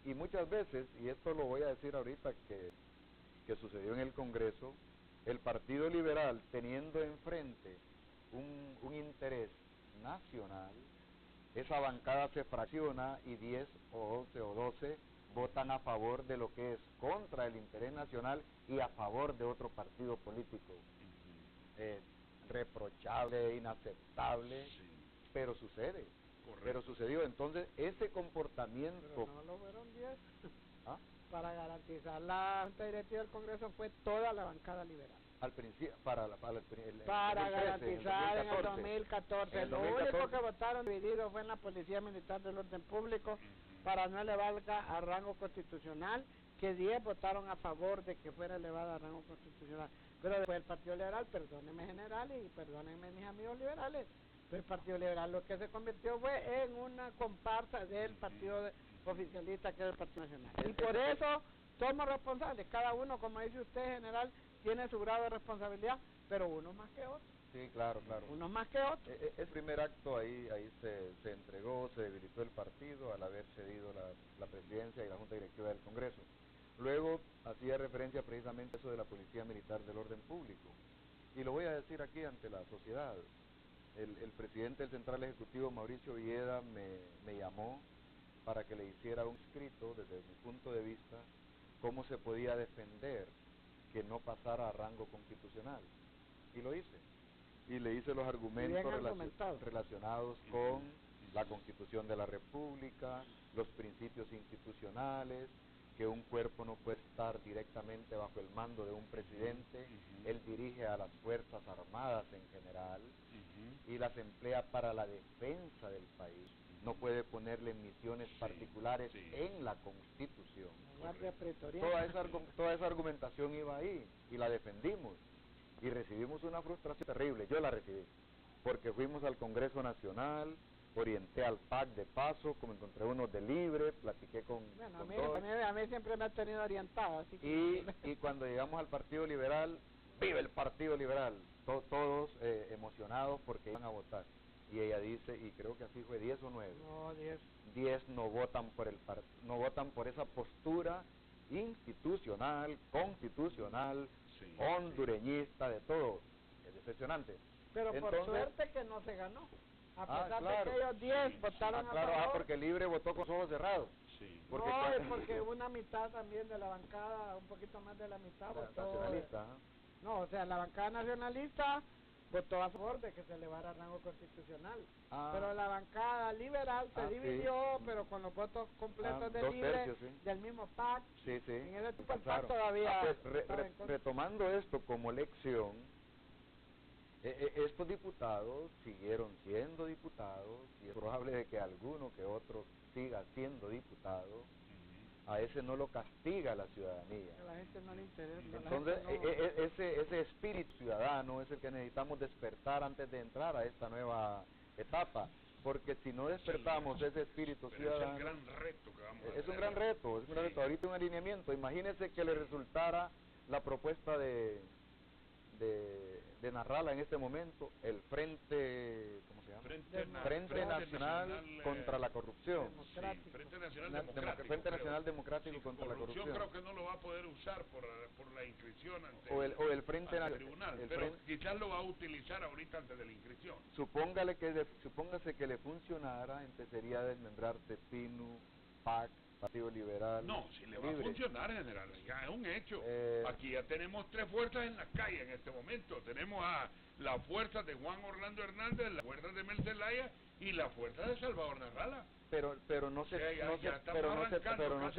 Y muchas veces, y esto lo voy a decir ahorita que sucedió en el Congreso, el Partido Liberal, teniendo enfrente un interés nacional, esa bancada se fracciona y 10 o 11 o 12 votan a favor de lo que es contra el interés nacional y a favor de otro partido político. Reprochable, inaceptable, pero sucede. Correcto. Pero sucedió. Entonces, ese comportamiento... Pero no lo fueron 10. ¿Ah? Para garantizar la Junta Directiva del Congreso fue toda la bancada liberal. Al principio, para garantizar en el 2014. Lo único que votaron dividido fue en la Policía Militar del Orden Público, para no elevarla a rango constitucional, que 10 votaron a favor de que fuera elevada a rango constitucional. Pero después el Partido Liberal, perdónenme general y perdónenme mis amigos liberales, pero el Partido Liberal lo que se convirtió fue en una comparsa del Partido oficialista, que es el Partido Nacional. Y por eso somos responsables, cada uno, como dice usted, general, tiene su grado de responsabilidad, pero uno más que otro. Sí, claro. Uno más que otro. El primer acto ahí se entregó, se debilitó el partido al haber cedido la presidencia y la Junta Directiva del Congreso. Luego hacía referencia precisamente a eso de la Policía Militar del Orden Público. Y lo voy a decir aquí ante la sociedad. El presidente del Central Ejecutivo, Mauricio Villeda, me llamó para que le hiciera un escrito, desde mi punto de vista, cómo se podía defender que no pasara a rango constitucional. Y lo hice. Y le hice los argumentos relacionados con la Constitución de la República, los principios institucionales, que un cuerpo no puede estar directamente bajo el mando de un presidente, él dirige a las Fuerzas Armadas en general, y las emplea para la defensa del país, no puede ponerle misiones particulares en la Constitución. Toda esa argumentación iba ahí y la defendimos y recibimos una frustración terrible. Yo la recibí porque fuimos al Congreso Nacional, orienté al PAC de paso, como encontré unos de Libre, platiqué con todos. A mí siempre me ha tenido orientado. Así que y cuando llegamos al Partido Liberal, ¡viva el Partido Liberal! Todos emocionados porque iban a votar. Y ella dice, y creo que así fue, 10 o 9. No, 10. 10 no votan por esa postura institucional, constitucional, hondureñista, de todo. Es decepcionante. Pero entonces, por suerte que no se ganó. A pesar claro, de que ellos 10 votaron a favor. Porque Libre votó con los ojos cerrados. Porque no, es porque una mitad también de la bancada, un poquito más de la mitad votó. Nacionalista. No, o sea, la bancada nacionalista votó a favor de que se elevara a rango constitucional. Pero la bancada liberal se dividió, pero con los votos completos de Libre, del mismo PAC. Sí. En ese tipo el PAC todavía... Retomando esto como lección, estos diputados siguieron siendo diputados, y es probable de que alguno que otro siga siendo diputado. A ese no lo castiga la ciudadanía. A la gente no le interesa. Entonces, ese espíritu ciudadano es el que necesitamos despertar antes de entrar a esta nueva etapa. Porque si no despertamos ese espíritu ciudadano... Es el gran reto que vamos a hacer. Es un gran reto, Ahorita un alineamiento. Imagínese que le resultara la propuesta de Narrala en este momento, el Frente... ¿cómo se llama? Frente Nacional contra la Corrupción. Frente Nacional Democrático contra la Corrupción. Creo que no lo va a poder usar por la inscripción ante el Frente ante el Tribunal, pero quizás lo va a utilizar ahorita antes de la inscripción. Supóngase que le funcionara, empezaría a desmembrarse PINU, PAC, Partido Liberal. No, si le va a funcionar, general, ya es un hecho. Aquí ya tenemos 3 fuerzas en la calle en este momento. Tenemos a la fuerza de Juan Orlando Hernández, la fuerza de Mel Zelaya y la fuerza de Salvador Narrala. Pero no se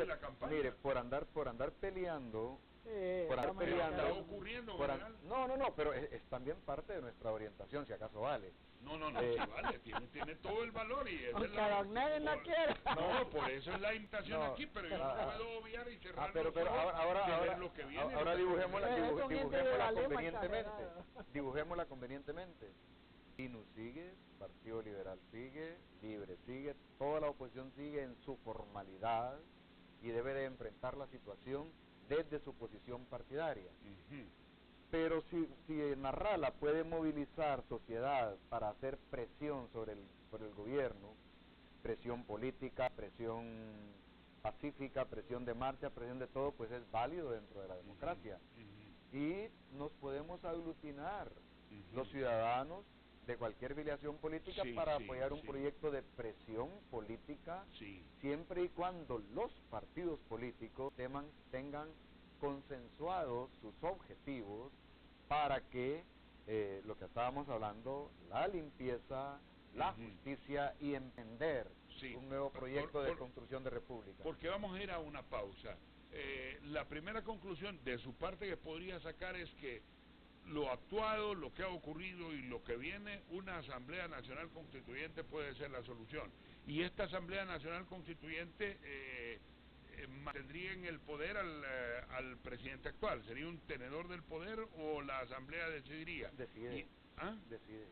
la campaña. Mire, por andar peleando, está ocurriendo, no, pero es también parte de nuestra orientación, si acaso vale. No, sí vale, tiene todo el valor y es nadie no quiere. No, por eso es la invitación aquí, pero yo no puedo obviar y cerrar pero ahora lo que viene. Ahora dibujémosla convenientemente. INU sigue, Partido Liberal sigue, Libre sigue, toda la oposición sigue en su formalidad y debe de enfrentar la situación desde su posición partidaria. Pero si Narrala puede movilizar sociedad para hacer presión sobre el gobierno, presión política, presión pacífica, presión de marcha, presión de todo, pues es válido dentro de la democracia. Y nos podemos aglutinar los ciudadanos de cualquier filiación política para apoyar un proyecto de presión política, siempre y cuando los partidos políticos tengan consensuados sus objetivos para que lo que estábamos hablando, la limpieza, la justicia y emprender un nuevo proyecto de construcción de república. Porque vamos a ir a una pausa. La primera conclusión de su parte que podría sacar es que lo actuado, lo que ha ocurrido y lo que viene, una Asamblea Nacional Constituyente puede ser la solución. Y esta Asamblea Nacional Constituyente mantendría en el poder al presidente actual. ¿Sería un tenedor del poder o la Asamblea decidiría? Decide. Decide.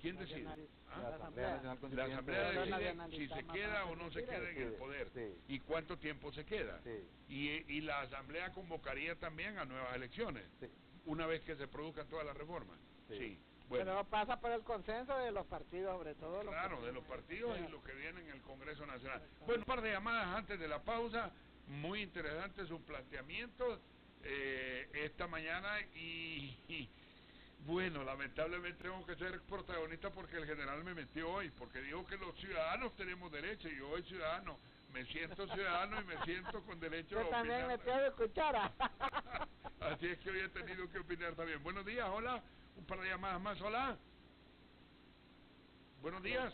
¿Quién decide? La Asamblea Nacional Constituyente. La Asamblea decide si se queda o no se queda en el poder. ¿Y cuánto tiempo se queda? Y la Asamblea convocaría también a nuevas elecciones. Una vez que se produzcan todas las reformas. Bueno. Pero pasa por el consenso de los partidos, sobre todo. Claro, de los partidos y lo que viene en el Congreso Nacional. Bueno, un par de llamadas antes de la pausa. Muy interesante su planteamiento esta mañana y bueno, lamentablemente tengo que ser protagonista porque el general me metió hoy, porque dijo que los ciudadanos tenemos derecho y yo soy ciudadano. Me siento ciudadano y me siento con derecho a opinar. Yo también me tengo de cuchara. Así es que hoy he tenido que opinar también. Buenos días, hola. Un par de llamadas más, hola. Buenos días.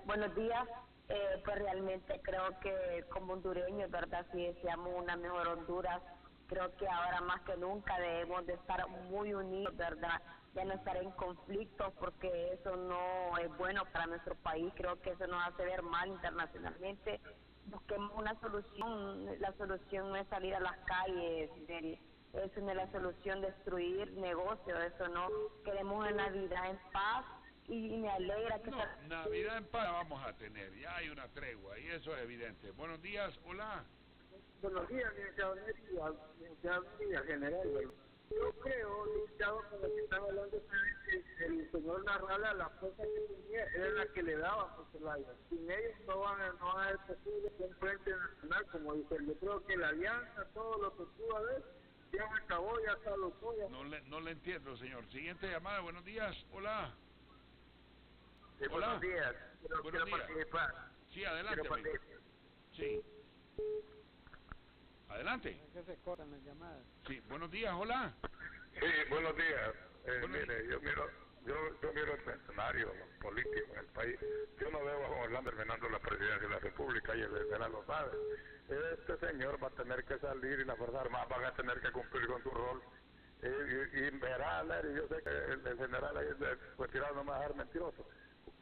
Buenos días. Pues realmente creo que como hondureños, ¿verdad? Si deseamos una mejor Honduras, creo que ahora más que nunca debemos de estar muy unidos, ¿verdad? ya no estar en conflictos, porque eso no es bueno para nuestro país. Creo que eso nos hace ver mal internacionalmente. Busquemos una solución. La solución no es salir a las calles, eso no es la solución, destruir negocios, eso no. Queremos una Navidad en paz y me alegra que... No, Navidad en paz vamos a tener, ya hay una tregua y eso es evidente. Buenos días, hola. Buenos días, licenciado Neri, general. Yo creo, licenciado, con lo que estaba hablando el señor Narrala, la fuerza que tenía era la que le daba por Zelaya. Sin ellos no van a ser posible un frente nacional, como dicen. Yo creo que la alianza, todo lo que pudo haber, ya acabó, ya caducó. No le entiendo, señor. Siguiente llamada, buenos días, hola. Sí, hola. Buenos días. Quiero participar. Sí, adelante. Sí. Adelante. ¿Por qué se cortan las llamadas? Sí, buenos días, hola. Sí, buenos días. Mire, yo miro el escenario político en el país. Yo no veo a Juan Orlando terminando la presidencia de la República y el general lo sabe. Este señor va a tener que salir y las Fuerzas Armadas van a tener que cumplir con su rol. Y verá, Neri, yo sé que el general ahí fue tirado, no me va a dejar mentiroso.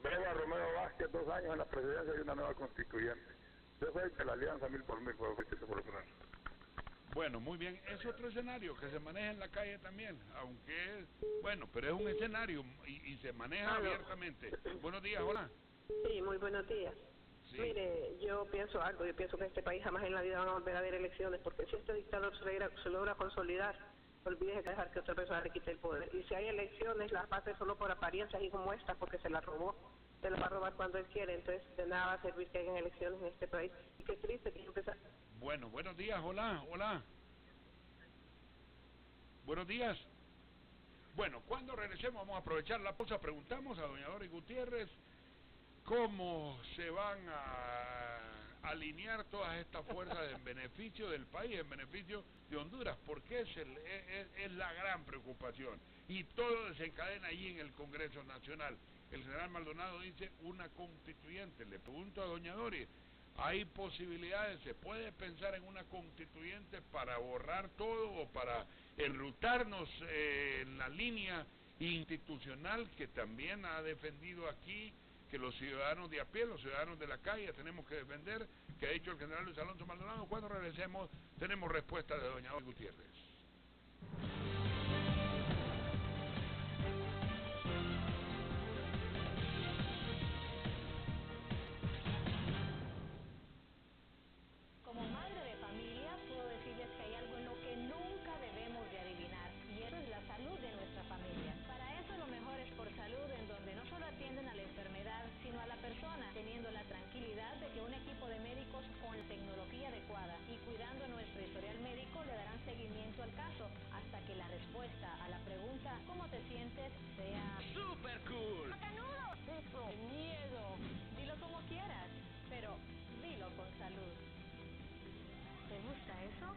Veo a Romero Vázquez 2 años en la presidencia y una nueva constituyente. Yo sé que la alianza 1000 por 1000 por el plan. Bueno, muy bien, es otro escenario que se maneja en la calle también, aunque es, bueno, pero es un escenario y se maneja abiertamente. Buenos días, hola. Sí, muy buenos días. Sí. Mire, yo pienso que en este país jamás en la vida van a volver a haber elecciones, porque si este dictador se logra consolidar, olvídese de dejar que otra persona le quite el poder. Y si hay elecciones, las va a hacer solo por apariencias y como esta, porque se las robó. Se las va a robar cuando él quiere, entonces de nada va a servir que hayan elecciones en este país. Y qué triste que empezar. Bueno, buenos días, hola. Buenos días. Bueno, cuando regresemos vamos a aprovechar la pausa. Preguntamos a doña Doris Gutiérrez cómo se van a alinear todas estas fuerzas en beneficio del país, en beneficio de Honduras, porque es la gran preocupación. Y todo desencadena allí en el Congreso Nacional. El general Maldonado dice una constituyente. Le pregunto a doña Doris, ¿hay posibilidades, se puede pensar en una constituyente para borrar todo o para enrutarnos en la línea institucional que también ha defendido aquí, que los ciudadanos de a pie, los ciudadanos de la calle tenemos que defender, que ha dicho el general Luis Alonso Maldonado? Cuando regresemos tenemos respuesta de doña Doris Gutiérrez. Teniendo la tranquilidad de que un equipo de médicos con tecnología adecuada y cuidando nuestro historial médico le darán seguimiento al caso hasta que la respuesta a la pregunta ¿cómo te sientes? Sea ¡super cool! ¡Macanudo! ¡Eso! ¡Miedo! Dilo como quieras, pero dilo con salud. ¿Te gusta eso?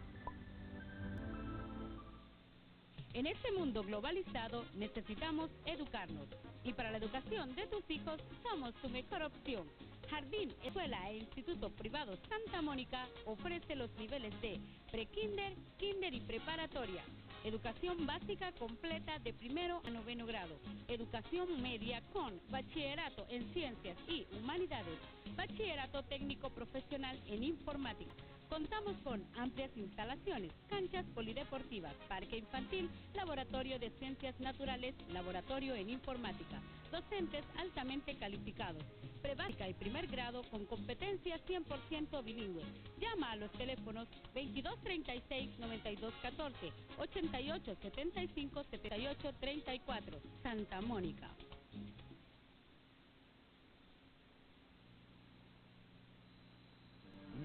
En este mundo globalizado necesitamos educarnos y para la educación de tus hijos somos tu mejor opción. Jardín, Escuela e Instituto Privado Santa Mónica ofrece los niveles de prekinder, kinder y preparatoria. Educación básica completa de 1º a 9º grado. Educación media con bachillerato en ciencias y humanidades. Bachillerato técnico profesional en informática. Contamos con amplias instalaciones, canchas polideportivas, parque infantil, laboratorio de ciencias naturales, laboratorio en informática, docentes altamente calificados, prebásica y primer grado con competencia 100% bilingüe. Llama a los teléfonos 2236-9214, 8875-7834, Santa Mónica.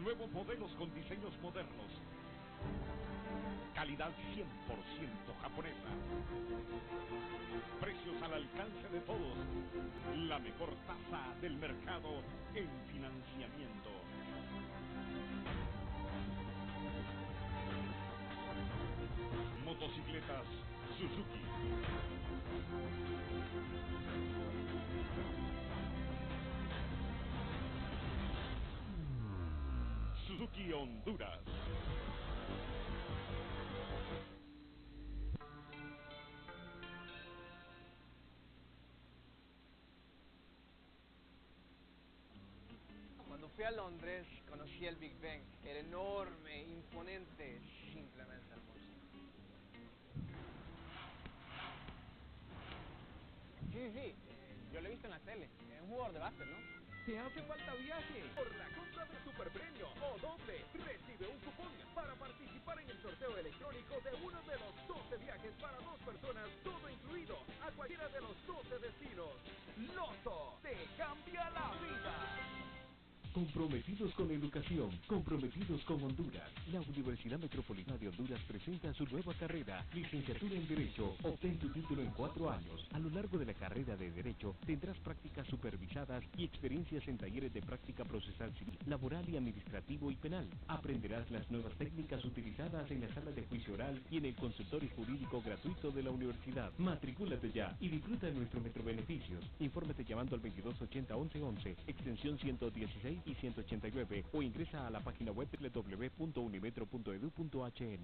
Nuevos modelos con diseños modernos. Calidad 100% japonesa. Precios al alcance de todos. La mejor tasa del mercado en financiamiento. Motocicletas Suzuki. Suzuki Honduras. fui a Londres, conocí el Big Ben. Era enorme, imponente, simplemente hermoso. Sí, yo lo he visto en la tele. Es un jugador de básquet, ¿no? ¿Te hace falta viaje? Por la compra de Superpremio o doble, recibe un cupón para participar en el sorteo electrónico de uno de los 12 viajes para 2 personas, todo incluido, a cualquiera de los 12 destinos. Loto te cambia la vida. Comprometidos con la educación, comprometidos con Honduras. La Universidad Metropolitana de Honduras presenta su nueva carrera, Licenciatura en Derecho. Obtén tu título en 4 años. A lo largo de la carrera de Derecho, tendrás prácticas supervisadas y experiencias en talleres de práctica procesal civil, laboral y administrativo y penal. Aprenderás las nuevas técnicas utilizadas en la sala de juicio oral y en el consultorio jurídico gratuito de la universidad. Matricúlate ya y disfruta de nuestros metrobeneficios. Infórmate llamando al 2280-1111, extensión 116 y 189 o ingresa a la página web www.unimetro.edu.hn.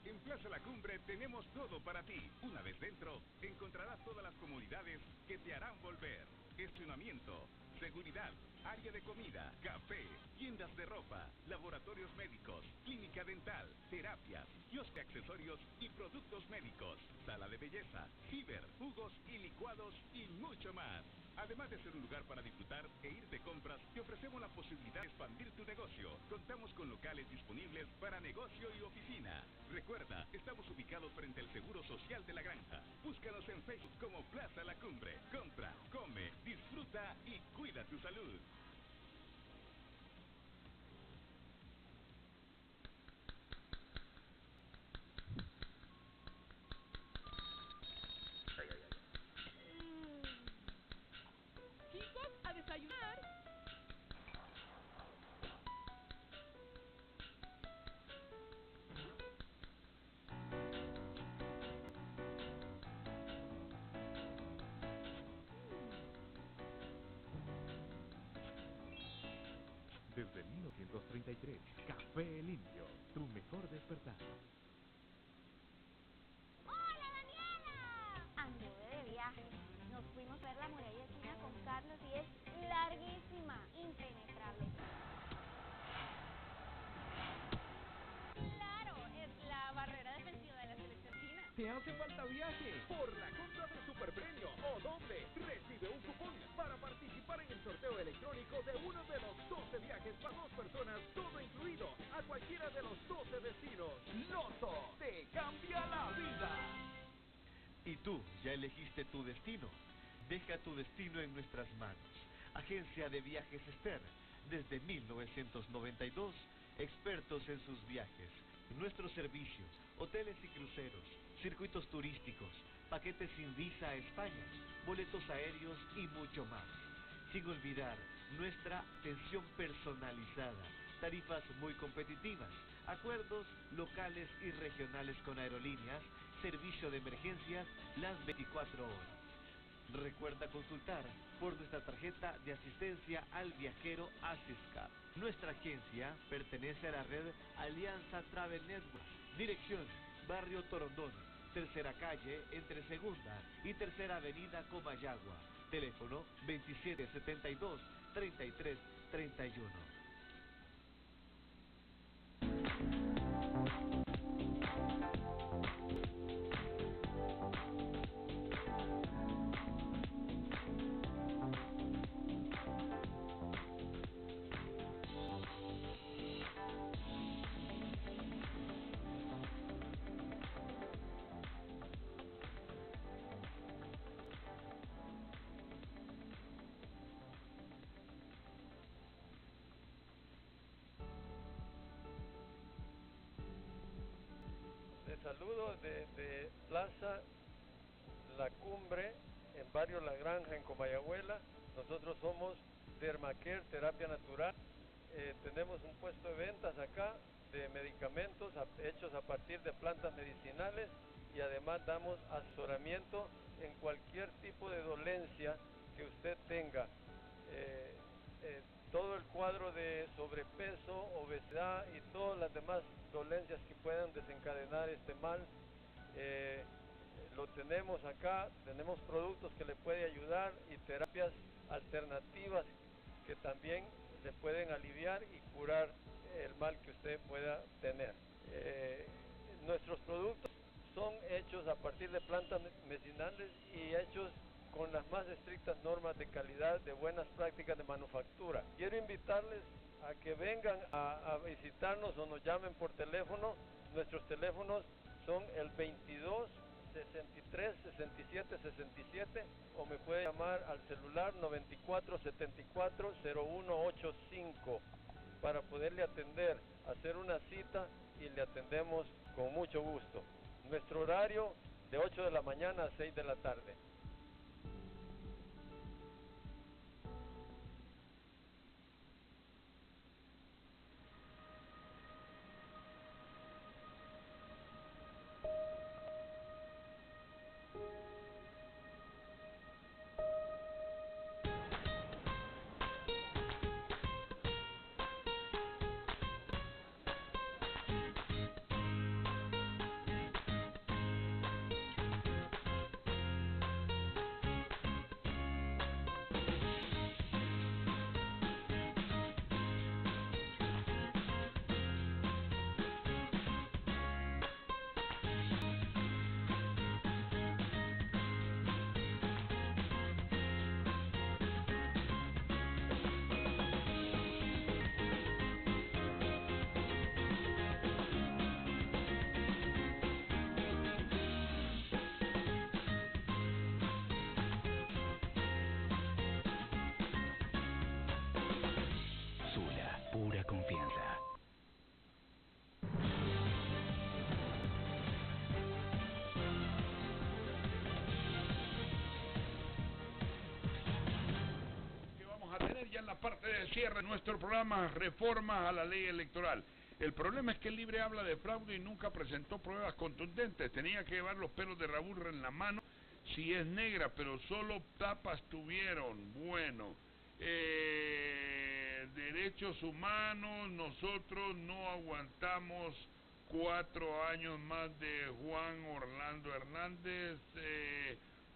En Plaza La Cumbre tenemos todo para ti. Una vez dentro, encontrarás todas las comodidades que te harán volver. Estacionamiento, seguridad, área de comida, café, tiendas de ropa, laboratorios médicos, clínica dental, terapias, kiosco de accesorios y productos médicos, sala de belleza, ciber, jugos y licuados y mucho más. Además de ser un lugar para disfrutar e ir de compras, te ofrecemos la posibilidad de expandir tu negocio. Contamos con locales disponibles para negocio y oficina. Recuerda, estamos ubicados frente al Seguro Social de la Granja. Búscanos en Facebook como Plaza La Cumbre. Compra, come, disfruta y cuida tu salud. Chicos, a desayunar. Desde 1933, Café El Indio, tu mejor despertar. ¡Hola, Daniela! Anduve de viaje. Nos fuimos a ver la muralla china con Carlos y es larguísima, impenetrable. Claro, es la barrera defensiva de la selección china. ¿Te hace falta viaje? Por la compra de Superpremio o doble, recibe un cupón para participar en el sorteo electrónico de uno de los 12 viajes para 2 personas, todo incluido, a cualquiera de los 12 destinos. Loto te cambia la vida. ¿Y tú ya elegiste tu destino? Deja tu destino en nuestras manos. Agencia de Viajes Ester. Desde 1992, expertos en sus viajes. Nuestros servicios, hoteles y cruceros, circuitos turísticos, paquetes sin visa a España, boletos aéreos y mucho más. Sin olvidar nuestra atención personalizada, tarifas muy competitivas, acuerdos locales y regionales con aerolíneas, servicio de emergencias las 24 horas. Recuerda consultar por nuestra tarjeta de asistencia al viajero Asiscap. Nuestra agencia pertenece a la red Alianza Travel Network. Dirección: Barrio Torondón, Tercera Calle, entre Segunda y Tercera Avenida Comayagua. Teléfono 2772-3331. Les saludo desde Plaza La Cumbre, en Barrio La Granja, en Comayagüela. Nosotros somos Dermacare, terapia natural. Tenemos un puesto de ventas acá de medicamentos hechos a partir de plantas medicinales y además damos asesoramiento en cualquier tipo de dolencia que usted tenga. Todo el cuadro de sobrepeso, obesidad y todas las demás dolencias que puedan desencadenar este mal, lo tenemos acá. Tenemos productos que le pueden ayudar y terapias alternativas que también se pueden aliviar y curar el mal que usted pueda tener. Nuestros productos son hechos a partir de plantas medicinales y hechos con las más estrictas normas de calidad, de buenas prácticas de manufactura. Quiero invitarles a que vengan a visitarnos o nos llamen por teléfono. Nuestros teléfonos son el 22 63 67 67 o me puede llamar al celular 94 74 0185 para poderle atender, hacer una cita y le atendemos con mucho gusto. Nuestro horario de 8 de la mañana a 6 de la tarde. Pura confianza. Que vamos a tener ya en la parte de cierre de nuestro programa, reformas a la ley electoral. El problema es que el Libre habla de fraude y nunca presentó pruebas contundentes. Tenía que llevar los pelos de Raburra en la mano si es negra, pero solo tapas tuvieron. Bueno, derechos humanos, nosotros no aguantamos 4 años más de Juan Orlando Hernández.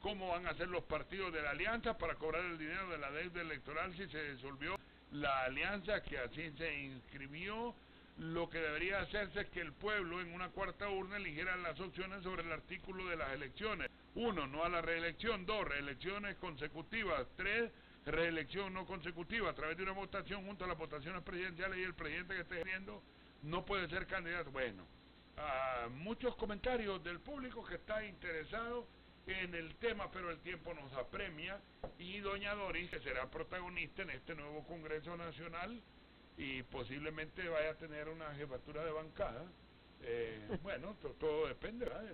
¿Cómo van a hacer los partidos de la alianza para cobrar el dinero de la deuda electoral si se disolvió la alianza que así se inscribió? Lo que debería hacerse es que el pueblo en una cuarta urna eligiera las opciones sobre el artículo de las elecciones. 1, no a la reelección. 2, reelecciones consecutivas. 3, reelección no consecutiva a través de una votación junto a las votaciones presidenciales, y el presidente que esté viendo no puede ser candidato. Bueno, muchos comentarios del público que está interesado en el tema, pero el tiempo nos apremia, y doña Doris, que será protagonista en este nuevo Congreso Nacional y posiblemente vaya a tener una jefatura de bancada. Bueno, todo depende, ¿verdad?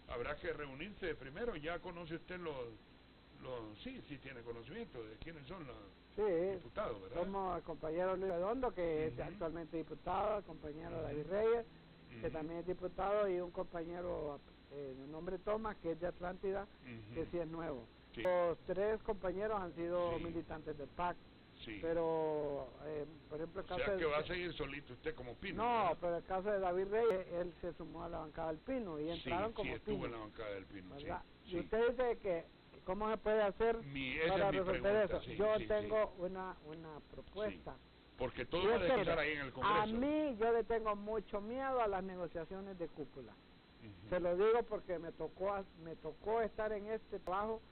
Habrá que reunirse primero. Ya conoce usted sí tiene conocimiento de quiénes son los diputados, ¿verdad? Somos el compañero Luis Redondo, que es actualmente diputado, el compañero David Reyes, que también es diputado, y un compañero de nombre Tomás, que es de Atlántida, que sí es nuevo. Los 3 compañeros han sido militantes del PAC. Pero, por ejemplo, el caso que va a seguir solito usted como Pino. No, ¿verdad? pero el caso de David Reyes, él se sumó a la bancada del Pino y entraron como Pino. Sí, estuvo en la bancada del Pino, Y usted dice que ¿cómo se puede hacer para resolver eso? Yo tengo una propuesta. Porque todo va a estar ahí en el Congreso. A mí yo le tengo mucho miedo a las negociaciones de cúpula. Se lo digo porque me tocó estar en este trabajo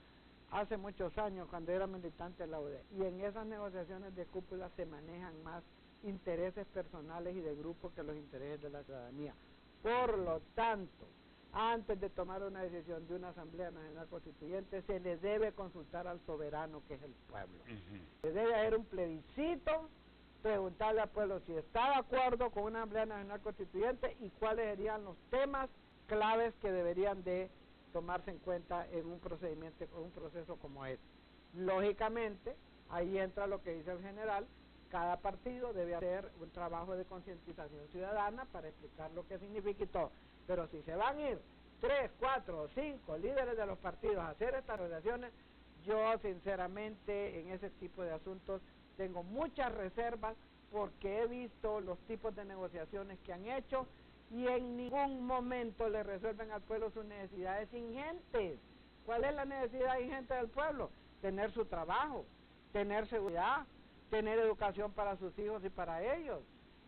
hace muchos años cuando era militante de la UD, y en esas negociaciones de cúpula se manejan más intereses personales y de grupo que los intereses de la ciudadanía. Por lo tanto, antes de tomar una decisión de una Asamblea Nacional Constituyente, se le debe consultar al soberano, que es el pueblo. Se debe hacer un plebiscito, preguntarle al pueblo si está de acuerdo con una Asamblea Nacional Constituyente y cuáles serían los temas claves que deberían de tomarse en cuenta en un procedimiento, un proceso como este. Lógicamente, ahí entra lo que dice el general: cada partido debe hacer un trabajo de concientización ciudadana para explicar lo que significa y todo. Pero si se van a ir 3, 4 o 5 líderes de los partidos a hacer estas negociaciones, yo sinceramente en ese tipo de asuntos tengo muchas reservas, porque he visto los tipos de negociaciones que han hecho y en ningún momento le resuelven al pueblo sus necesidades ingentes. ¿Cuál es la necesidad ingente del pueblo? Tener su trabajo, tener seguridad, tener educación para sus hijos y para ellos,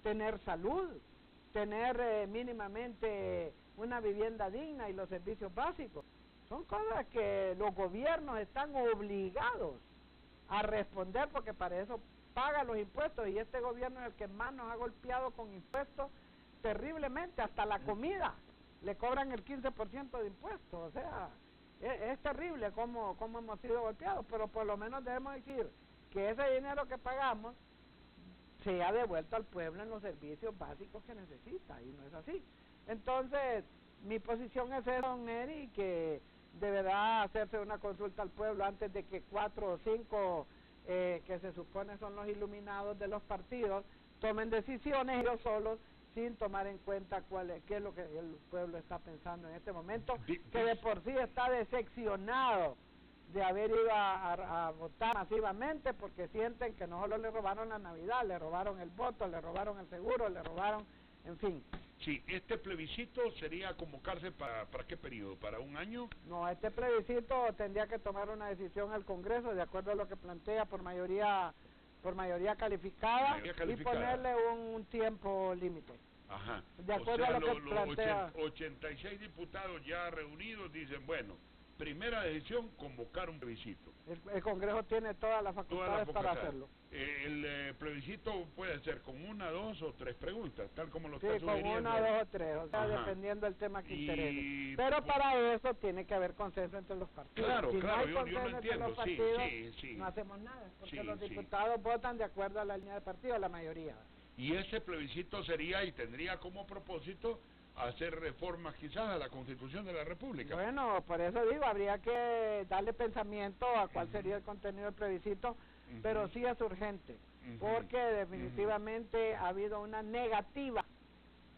tener salud, tener mínimamente una vivienda digna y los servicios básicos. Son cosas que los gobiernos están obligados a responder, porque para eso pagan los impuestos, y este gobierno es el que más nos ha golpeado con impuestos terriblemente. Hasta la comida le cobran el 15% de impuestos. O sea, es terrible cómo hemos sido golpeados, pero por lo menos debemos decir que ese dinero que pagamos sea devuelto al pueblo en los servicios básicos que necesita, y no es así. Entonces, mi posición es esa, don Neri, que deberá hacerse una consulta al pueblo antes de que 4 o 5 que se supone son los iluminados de los partidos tomen decisiones ellos solos, sin tomar en cuenta qué es lo que el pueblo está pensando en este momento, que de por sí está decepcionado de haber ido a votar masivamente, porque sienten que no solo le robaron la Navidad, le robaron el voto, le robaron el seguro, le robaron, en fin. Sí, este plebiscito sería convocarse para qué periodo, ¿para un año? No, este plebiscito tendría que tomar una decisión al Congreso de acuerdo a lo que plantea por mayoría calificada, y ponerle un tiempo límite. Ajá. De acuerdo a lo que plantea. 86 diputados ya reunidos dicen, bueno, primera decisión, convocar un plebiscito. El Congreso tiene todas las facultades para hacerlo. El plebiscito puede ser con 1, 2 o 3 preguntas, tal como lo sí, está sugiriendo. con 1, 2 o 3, o sea, ajá, dependiendo del tema que interese. Pero para eso tiene que haber consenso entre los partidos. Claro, si claro, no hay yo consenso lo entre entiendo, los partidos, sí. no hacemos nada, porque sí, los diputados votan de acuerdo a la línea de partido, la mayoría. Y ese plebiscito sería y tendría como propósito hacer reformas quizás a la Constitución de la República. Bueno, por eso digo, habría que darle pensamiento a cuál sería el contenido del plebiscito, pero sí es urgente, porque definitivamente ha habido una negativa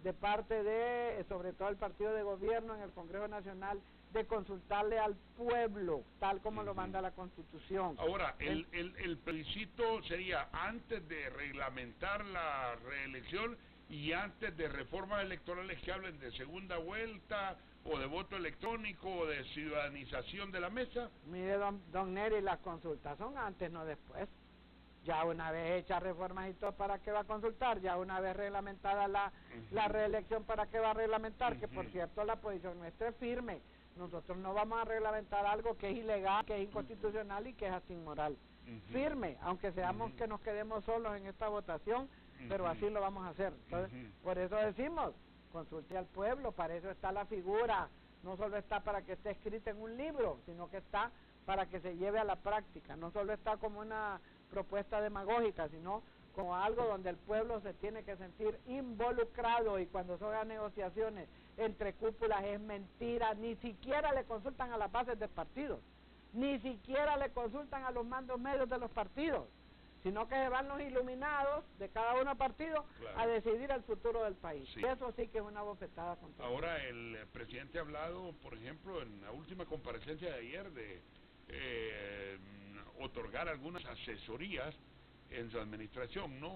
de parte de, sobre todo el partido de gobierno en el Congreso Nacional, de consultarle al pueblo, tal como lo manda la Constitución. Ahora, el plebiscito sería antes de reglamentar la reelección y antes de reformas electorales que hablen de segunda vuelta o de voto electrónico o de ciudadanización de la mesa. Mire, don Neri, las consultas son antes, no después. Ya una vez hechas reformas y todo, ¿para qué va a consultar? Ya una vez reglamentada la reelección, ¿para qué va a reglamentar? Que por cierto la posición nuestra es firme. Nosotros no vamos a reglamentar algo que es ilegal, que es inconstitucional y que es hasta inmoral. Firme, aunque seamos que nos quedemos solos en esta votación, pero así lo vamos a hacer. Entonces, por eso decimos, consulte al pueblo, para eso está la figura, no solo está para que esté escrita en un libro, sino que está para que se lleve a la práctica, no solo está como una propuesta demagógica, sino como algo donde el pueblo se tiene que sentir involucrado, y cuando son las negociaciones entre cúpulas es mentira, ni siquiera le consultan a las bases del partido, ni siquiera le consultan a los mandos medios de los partidos, sino que se van los iluminados de cada uno partido a decidir el futuro del país. Sí. Eso sí que es una bofetada contra ahora el presidente ha hablado, por ejemplo, en la última comparecencia de ayer, de otorgar algunas asesorías en su administración, no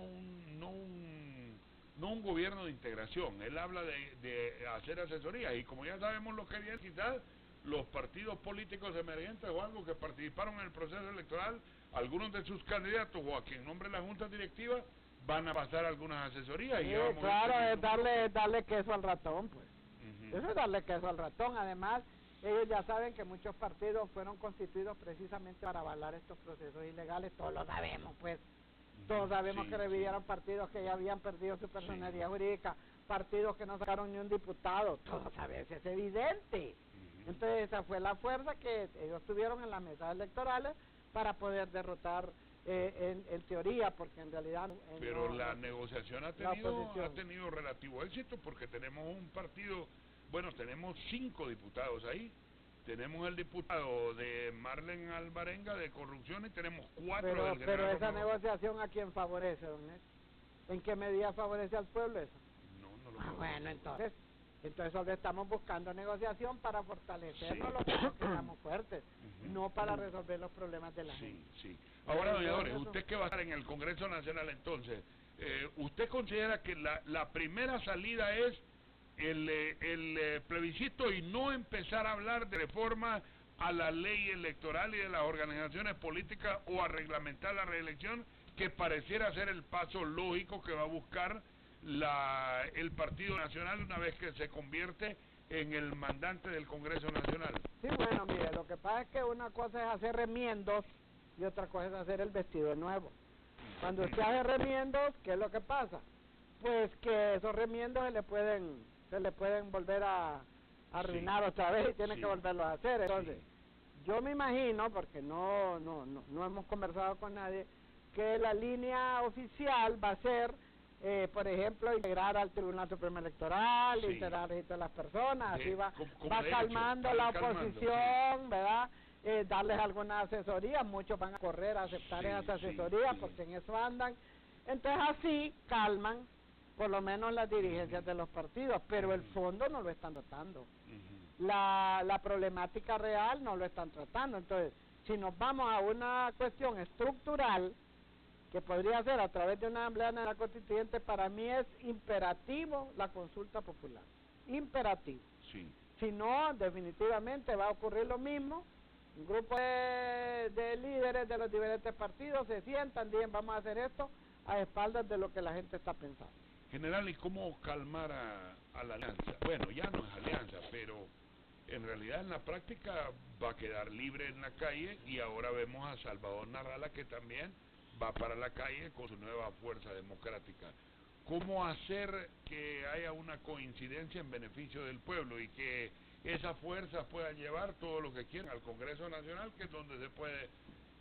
un gobierno de integración. Él habla de hacer asesorías, y como ya sabemos lo que viene, quizás los partidos políticos emergentes o algo que participaron en el proceso electoral, algunos de sus candidatos o a quien nombre la junta directiva, van a pasar algunas asesorías. Sí, y claro, es darle queso al ratón, pues. Eso es darle queso al ratón. Además, ellos ya saben que muchos partidos fueron constituidos precisamente para avalar estos procesos ilegales, todos lo sabemos, pues. Todos sabemos que revivieron partidos que ya habían perdido su personalidad jurídica, partidos que no sacaron ni un diputado, todos sabemos, es evidente. Entonces esa fue la fuerza que ellos tuvieron en las mesas electorales para poder derrotar en teoría, porque en realidad... Pero la negociación ha tenido relativo éxito, porque tenemos un partido, bueno, tenemos 5 diputados ahí. Tenemos el diputado de Marlene Alvarenga de corrupción y tenemos 4 del general. Pero esa negociación, ¿a quién favorece, don Néstor? ¿En qué medida favorece al pueblo eso? No lo favorece. Bueno, entonces solo estamos buscando negociación para fortalecernos los que estamos fuertes, no para resolver los problemas de la gente. Sí. Ahora, doña Dolores, usted que va a estar en el Congreso Nacional entonces, ¿usted considera que la primera salida es el plebiscito y no empezar a hablar de reforma a la ley electoral y de las organizaciones políticas o a reglamentar la reelección, que pareciera ser el paso lógico que va a buscar el Partido Nacional una vez que se convierte en el mandante del Congreso Nacional. Sí, bueno, mire, lo que pasa es que una cosa es hacer remiendos y otra cosa es hacer el vestido nuevo. Cuando usted hace remiendos, ¿qué es lo que pasa? Pues que esos remiendos se le pueden volver a arruinar otra vez y tiene que volverlos a hacer. Entonces, yo me imagino, porque no hemos conversado con nadie, que la línea oficial va a ser, por ejemplo, integrar al Tribunal Supremo Electoral, integrar al registro de las personas, así va calmando la oposición, ¿verdad? Darles alguna asesoría, muchos van a correr a aceptar esas asesorías porque en eso andan. Entonces así calman por lo menos las dirigencias de los partidos, pero el fondo no lo están tratando. La problemática real no lo están tratando. Entonces, si nos vamos a una cuestión estructural, que podría ser a través de una asamblea nacional constituyente, para mí es imperativo la consulta popular. Imperativo. Si no, definitivamente va a ocurrir lo mismo. Un grupo de líderes de los diferentes partidos se sientan, dicen vamos a hacer esto a espaldas de lo que la gente está pensando. General, ¿y cómo calmar a la alianza? Bueno, ya no es alianza, pero en realidad en la práctica va a quedar libre en la calle, y ahora vemos a Salvador Narrala que también va para la calle con su nueva fuerza democrática. ¿Cómo hacer que haya una coincidencia en beneficio del pueblo y que esas fuerzas puedan llevar todo lo que quieran al Congreso Nacional, que es donde se puede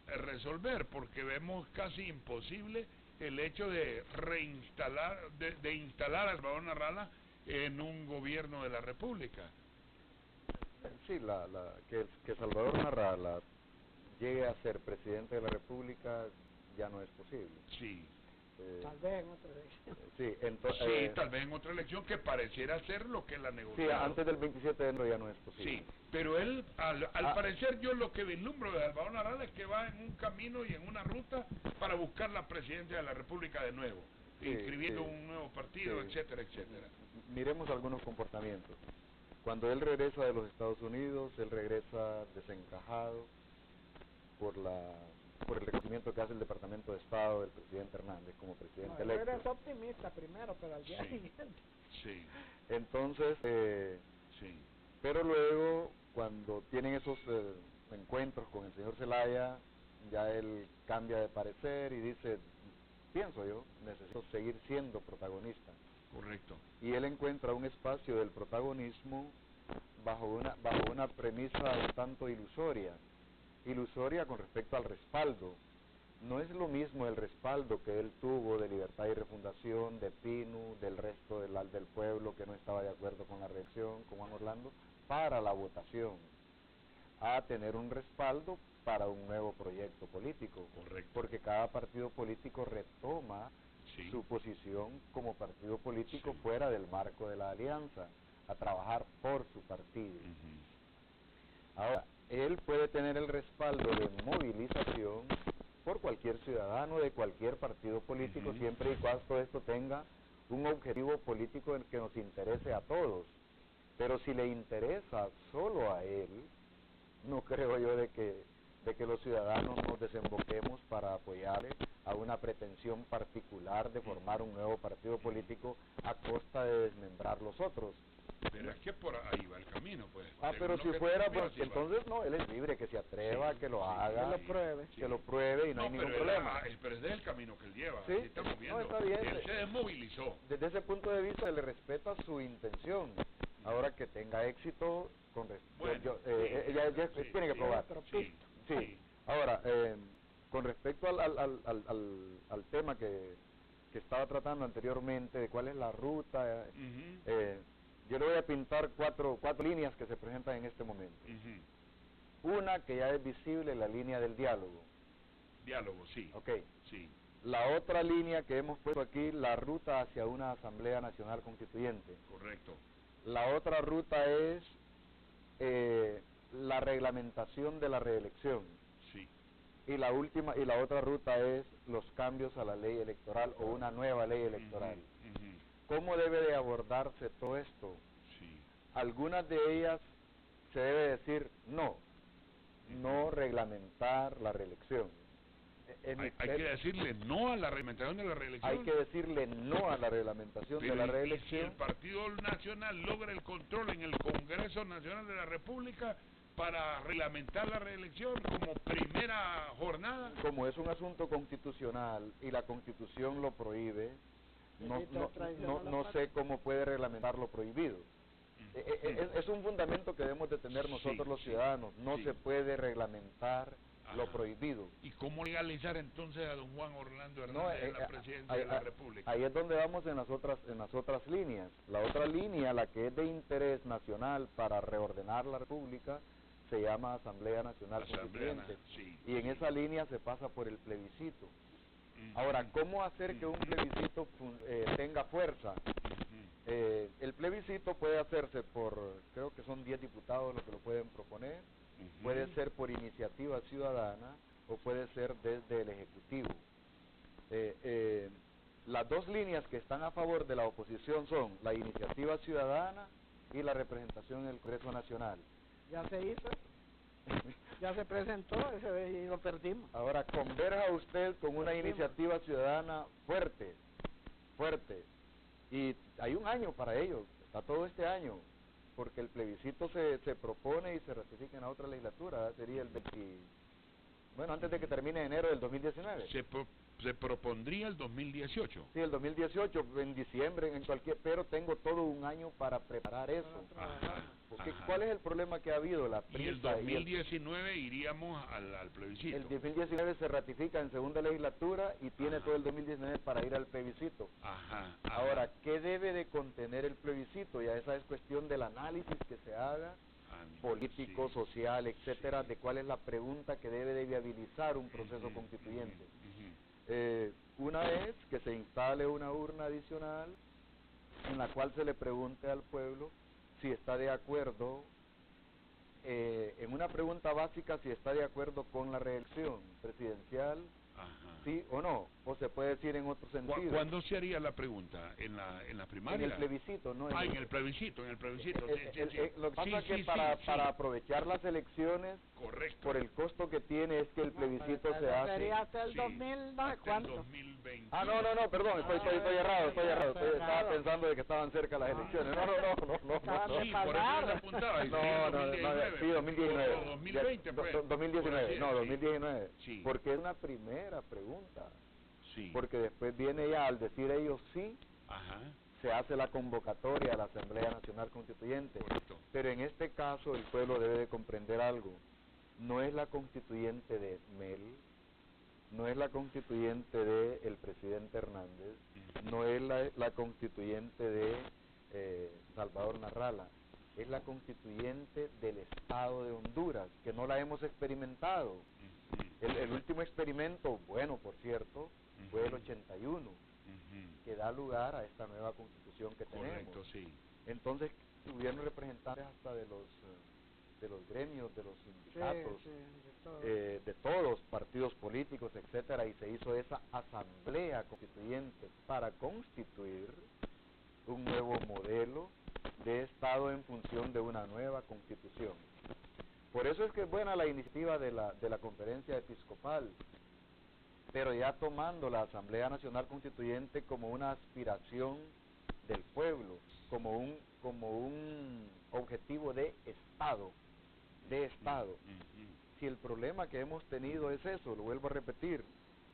resolver? Porque vemos casi imposible el hecho de reinstalar, de instalar a Salvador Narrala en un gobierno de la República. Sí, que Salvador Narrala llegue a ser presidente de la República ya no es posible. Sí. Tal vez en otra elección. Sí, tal vez en otra elección, que pareciera ser lo que la negoció. Sí, antes del 27 de enero ya no es posible. Sí, pero él, al parecer, yo lo que vislumbro de Salvador Narrala es que va en un camino y en una ruta para buscar la presidencia de la República de nuevo, inscribiendo un nuevo partido, etcétera, etcétera. Miremos algunos comportamientos. Cuando él regresa de los Estados Unidos, él regresa desencajado por el reconocimiento que hace el Departamento de Estado del presidente Hernández como presidente electo. Eres optimista primero, pero al día siguiente. Sí. Entonces, pero luego, cuando tienen esos encuentros con el señor Zelaya, ya él cambia de parecer y dice, pienso yo, necesito seguir siendo protagonista. Correcto. Y él encuentra un espacio del protagonismo bajo una premisa un tanto ilusoria con respecto al respaldo. No es lo mismo el respaldo que él tuvo de Libertad y Refundación, de PINU, del resto del pueblo que no estaba de acuerdo con la reacción, con Juan Orlando, para la votación, a tener un respaldo para un nuevo proyecto político. Correcto. Porque cada partido político retoma su posición como partido político fuera del marco de la alianza, a trabajar por su partido. Ahora, él puede tener el respaldo de movilización por cualquier ciudadano de cualquier partido político, siempre y cuando esto tenga un objetivo político que nos interese a todos. Pero si le interesa solo a él, no creo yo de que los ciudadanos nos desemboquemos para apoyarle a una pretensión particular de formar un nuevo partido político a costa de desmembrar los otros. Pero es que por ahí va el camino, pues. Pero si fuera, pues entonces no, él es libre, que se atreva, que lo haga, que lo pruebe y no hay ningún problema. Pero ese es el camino que él lleva, sí, estamos viendo. Está bien. Él se desmovilizó. Desde ese punto de vista se le respeta su intención. Ahora que tenga éxito, ella tiene que probar. Sí. Ahora, con respecto al tema que estaba tratando anteriormente, de cuál es la ruta, yo le voy a pintar cuatro líneas que se presentan en este momento. Una que ya es visible, la línea del diálogo. Diálogo, sí. Ok. Sí. La otra línea que hemos puesto aquí, la ruta hacia una Asamblea Nacional Constituyente. Correcto. La otra ruta es la reglamentación de la reelección. Sí. Y la otra ruta es los cambios a la ley electoral o una nueva ley electoral. ¿Cómo debe de abordarse todo esto? Sí. Algunas de ellas se debe decir no reglamentar la reelección. Hay que decirle no a la reglamentación de la reelección. Hay que decirle no a la reglamentación de la reelección. Si el Partido Nacional logra el control en el Congreso Nacional de la República para reglamentar la reelección como primera jornada. Como es un asunto constitucional y la Constitución lo prohíbe, no sé cómo puede reglamentar lo prohibido. Es un fundamento que debemos de tener nosotros los ciudadanos. No se puede reglamentar lo prohibido. ¿Y cómo legalizar entonces a don Juan Orlando Hernández en la presidencia de la República? Ahí es donde vamos en las otras líneas. La otra línea, la que es de interés nacional para reordenar la República, se llama Asamblea Nacional Constituyente. Y en esa línea se pasa por el plebiscito. Ahora, ¿cómo hacer que un plebiscito tenga fuerza? El plebiscito puede hacerse por, creo que son 10 diputados los que lo pueden proponer, puede ser por iniciativa ciudadana o puede ser desde el Ejecutivo. Las dos líneas que están a favor de la oposición son la iniciativa ciudadana y la representación en el Congreso Nacional. Ya se hizo, ya se presentó y lo perdimos. Ahora, converja usted con una iniciativa ciudadana fuerte, y hay un año para ello, está todo este año, porque el plebiscito se propone y se ratifica en la otra legislatura, ¿verdad? Sería el 20, antes de que termine enero del 2019. Se propondría el 2018. Sí, el 2018, en diciembre, pero tengo todo un año para preparar eso. Porque ¿cuál es el problema que ha habido? La prisa. Y el 2019 iríamos al plebiscito. El 2019 se ratifica en segunda legislatura y tiene todo el 2019 para ir al plebiscito. Ahora, ¿qué debe de contener el plebiscito? Ya esa es cuestión del análisis que se haga, político, social, etcétera, de cuál es la pregunta que debe de viabilizar un proceso constituyente. Una es que se instale una urna adicional en la cual se le pregunte al pueblo si está de acuerdo, en una pregunta básica, si está de acuerdo con la reelección presidencial, sí o no, o se puede decir en otro sentido. ¿Cuándo se haría la pregunta? ¿En la primaria? En el plebiscito, ¿no? En el plebiscito. Lo que pasa es que para aprovechar las elecciones, por el costo que tiene, es que el plebiscito se hace... Sería hasta el 2000, no sé cuánto. 2020. No, perdón, estoy errado. Estaba pensando de que estaban cerca las elecciones. No. Sí, por eso se apuntaba. Sí, 2019. 2020, pues. 2019, 2019. Porque es una primera pregunta. Porque después viene ya, al decir ellos sí, se hace la convocatoria a la Asamblea Nacional Constituyente. Pero en este caso el pueblo debe de comprender algo. No es la constituyente de Mel, no es la constituyente de el presidente Hernández, no es la constituyente de Salvador Narrala, es la constituyente del Estado de Honduras, que no la hemos experimentado. El último experimento, bueno, por cierto, fue el 81, que da lugar a esta nueva constitución que tenemos. Entonces, tuvieron representantes hasta de los gremios, de los sindicatos, de todos los partidos políticos, etcétera, y se hizo esa asamblea constituyente para constituir un nuevo modelo de Estado en función de una nueva constitución. Por eso es que es buena la iniciativa de la conferencia episcopal, pero ya tomando la Asamblea Nacional Constituyente como una aspiración del pueblo, como un objetivo de Estado. Si el problema que hemos tenido es eso, lo vuelvo a repetir,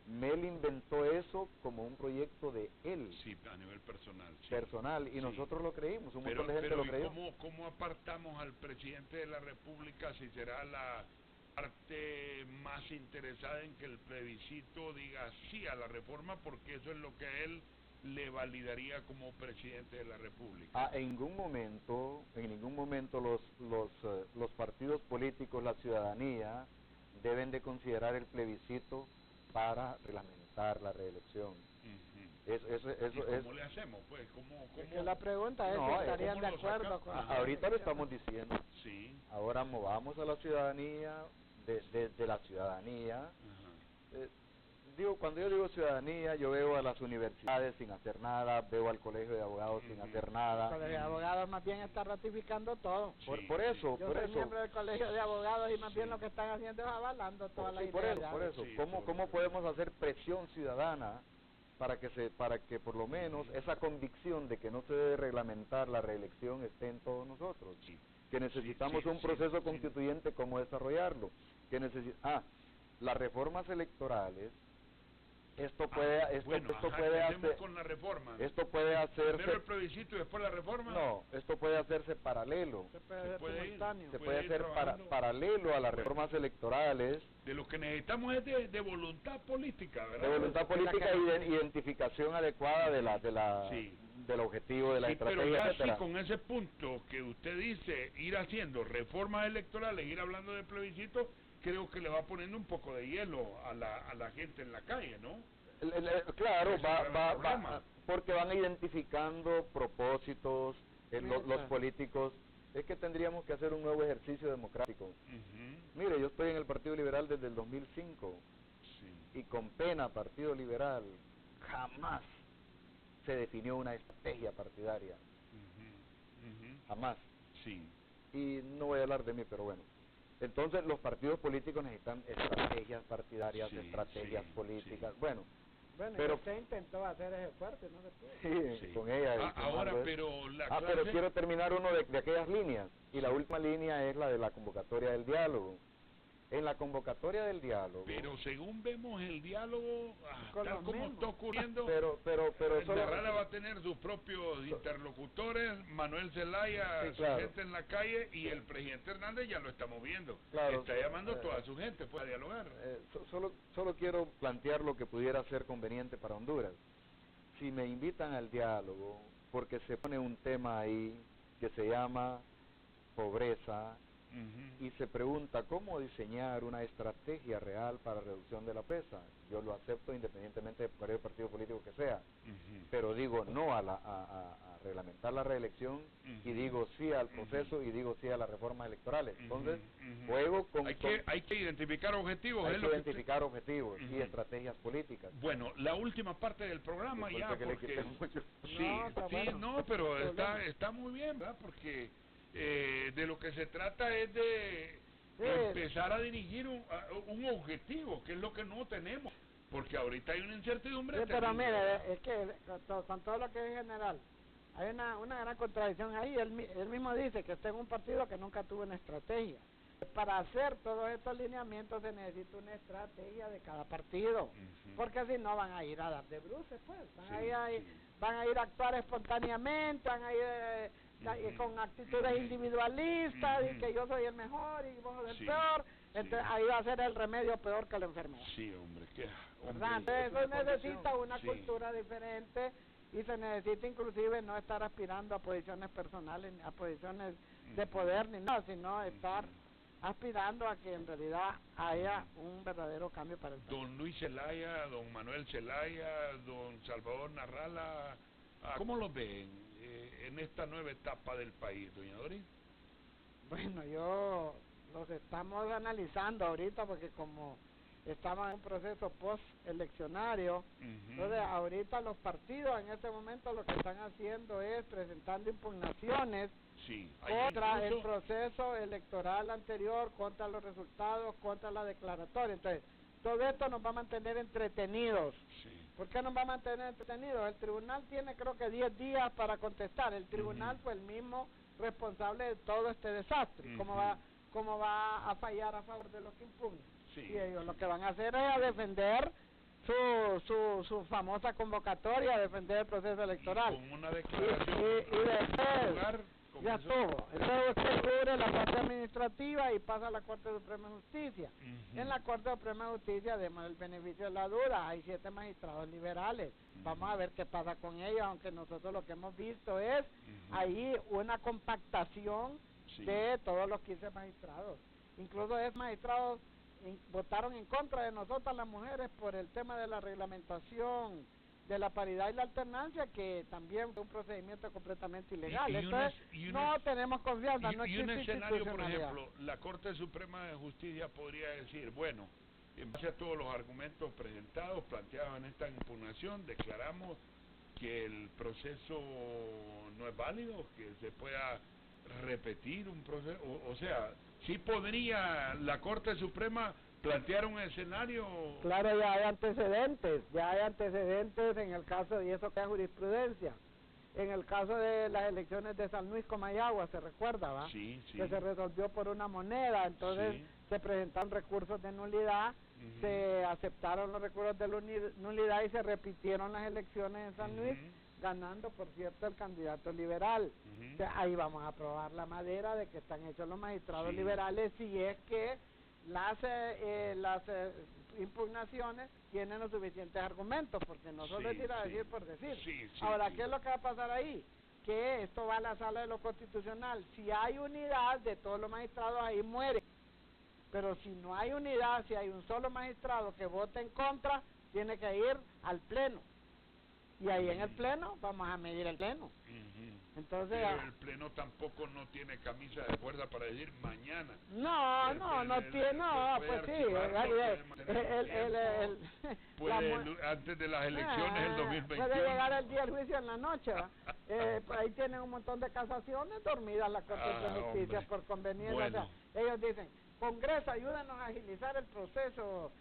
Mel inventó eso como un proyecto de él. Sí, a nivel personal. Personal, y nosotros lo creímos, un montón de gente lo creyó. ¿Cómo apartamos al presidente de la República si será la parte más interesada en que el plebiscito diga sí a la reforma, porque eso es lo que a él le validaría como presidente de la República? En ningún momento los partidos políticos, la ciudadanía, deben de considerar el plebiscito para reglamentar la reelección. ¿Cómo le hacemos, pues? Es que la pregunta es si estarían de acuerdo con... Ahorita lo estamos diciendo. Ahora movamos a la ciudadanía, desde la ciudadanía. cuando yo digo ciudadanía, yo veo a las universidades sin hacer nada, veo al colegio de abogados sin hacer nada. El colegio de abogados más bien está ratificando todo. Por eso. Yo soy miembro del colegio de abogados y más bien lo que están haciendo es avalando toda la idea. Por eso. ¿Cómo podemos hacer presión ciudadana para que por lo menos esa convicción de que no se debe reglamentar la reelección esté en todos nosotros? Que necesitamos un proceso constituyente, cómo desarrollarlo. Las reformas electorales, esto puede hacer con la reforma. Esto puede hacerse primero el plebiscito y después la reforma. No, esto puede hacerse paralelo. Se puede hacer paralelo a las reformas electorales. De lo que necesitamos es de voluntad política, ¿verdad? De voluntad política y de identificación adecuada del objetivo, de la estrategia, pero casi etcétera. Con ese punto que usted dice, ir haciendo reformas electorales, ir hablando de plebiscito, creo que le va poniendo un poco de hielo a la gente en la calle, ¿no? Claro, va, porque van identificando propósitos, los políticos. Es que tendríamos que hacer un nuevo ejercicio democrático. Mire, yo estoy en el Partido Liberal desde el 2005 y con pena Partido Liberal jamás se definió una estrategia partidaria. Jamás. Y no voy a hablar de mí, pero bueno. Entonces los partidos políticos necesitan estrategias partidarias, estrategias políticas. Bueno, pero usted intentó hacer ese fuerte, ¿no? Sí, con ella. Ahora, pero pero quiero terminar uno de aquellas líneas. Y la última línea es la de la convocatoria del diálogo. En la convocatoria del diálogo. Pero según vemos el diálogo, tal como está ocurriendo, pero Narrala va a tener sus propios interlocutores, Manuel Zelaya, su gente en la calle, y el presidente Hernández ya lo estamos viendo. Está llamando a toda su gente a dialogar. Solo quiero plantear lo que pudiera ser conveniente para Honduras. Si me invitan al diálogo, porque se pone un tema ahí que se llama pobreza, y se pregunta cómo diseñar una estrategia real para reducción de la pobreza. Yo lo acepto independientemente de cualquier partido político que sea, pero digo no a reglamentar la reelección, y digo sí al proceso, y digo sí a las reformas electorales. Entonces, juego con... Hay que identificar objetivos. Hay que identificar objetivos y estrategias políticas. Bueno, la última parte del programa ya, porque... pero está muy bien, ¿verdad? Porque... de lo que se trata es de empezar a dirigir un objetivo, que es lo que no tenemos, porque ahorita hay una incertidumbre. Pero mire, es que con todo lo que es general, hay una gran contradicción ahí. Él mismo dice que está en un partido que nunca tuvo una estrategia. Para hacer todos estos lineamientos se necesita una estrategia de cada partido, porque si no van a ir a dar de bruces, pues van a ir a actuar espontáneamente, van a ir con actitudes individualistas, y que yo soy el mejor y vos sos el peor. Entonces ahí va a ser el remedio peor que la enfermedad. Entonces eso necesita una cultura diferente, y se necesita inclusive no estar aspirando a posiciones personales, a posiciones de poder ni nada, sino estar aspirando a que en realidad haya un verdadero cambio para el país. Don Luis Zelaya, don Manuel Zelaya, don Salvador Narrala, ¿cómo lo ven en esta nueva etapa del país, doña Doris? Bueno, yo los estamos analizando ahorita, porque como estamos en un proceso post-eleccionario, entonces ahorita los partidos en este momento lo que están haciendo es presentando impugnaciones contra el proceso electoral anterior, contra los resultados, contra la declaratoria. Entonces, todo esto nos va a mantener entretenidos. ¿Por qué nos va a mantener entretenidos? El tribunal tiene, creo que 10 días para contestar. El tribunal fue el mismo responsable de todo este desastre. ¿Cómo va a fallar a favor de los que impugnan? Y ellos lo que van a hacer es a defender su famosa convocatoria, a defender el proceso electoral. Con una declaración. Y después ya estuvo. Entonces usted cubre la parte administrativa y pasa a la Corte Suprema de Justicia. En la Corte Suprema de Justicia, además del beneficio de la duda, hay 7 magistrados liberales. Vamos a ver qué pasa con ellos, aunque nosotros lo que hemos visto es ahí una compactación de todos los 15 magistrados. Incluso esos magistrados votaron en contra de nosotras las mujeres por el tema de la reglamentación de la paridad y la alternancia, que también fue un procedimiento completamente ilegal. Entonces, no tenemos confianza, no existe un escenario, por institucionalidad. ejemplo, la Corte Suprema de Justicia podría decir, bueno, en base a todos los argumentos presentados, planteados en esta impugnación, declaramos que el proceso no es válido, que se pueda repetir un proceso, o sea, sí podría la Corte Suprema plantear un escenario. Claro, ya hay antecedentes en el caso, y eso que es jurisprudencia. En el caso de las elecciones de San Luis Comayagua, ¿se recuerda, va? Sí, sí. Que se resolvió por una moneda, entonces sí. Se presentaron recursos de nulidad, se aceptaron los recursos de nulidad y se repitieron las elecciones en San Luis, ganando, por cierto, el candidato liberal. O sea, ahí vamos a probar la madera de que están hechos los magistrados liberales, si es que las impugnaciones tienen los suficientes argumentos, porque no solo es ir a decir por decir. Ahora, ¿qué es lo que va a pasar ahí? Que esto va a la sala de lo constitucional. Si hay unidad de todos los magistrados, ahí muere. Pero si no hay unidad, si hay un solo magistrado que vote en contra, tiene que ir al pleno. Y ahí en el pleno vamos a medir el pleno. Entonces, pero el pleno tampoco no tiene camisa de fuerza para decir mañana. No tiene, pues sí. Antes de las elecciones del 2021. Puede llegar el día del juicio en la noche. Ahí tienen un montón de casaciones dormidas la Corte de Justicia por conveniencia. Bueno. O sea, ellos dicen, Congreso, ayúdanos a agilizar el proceso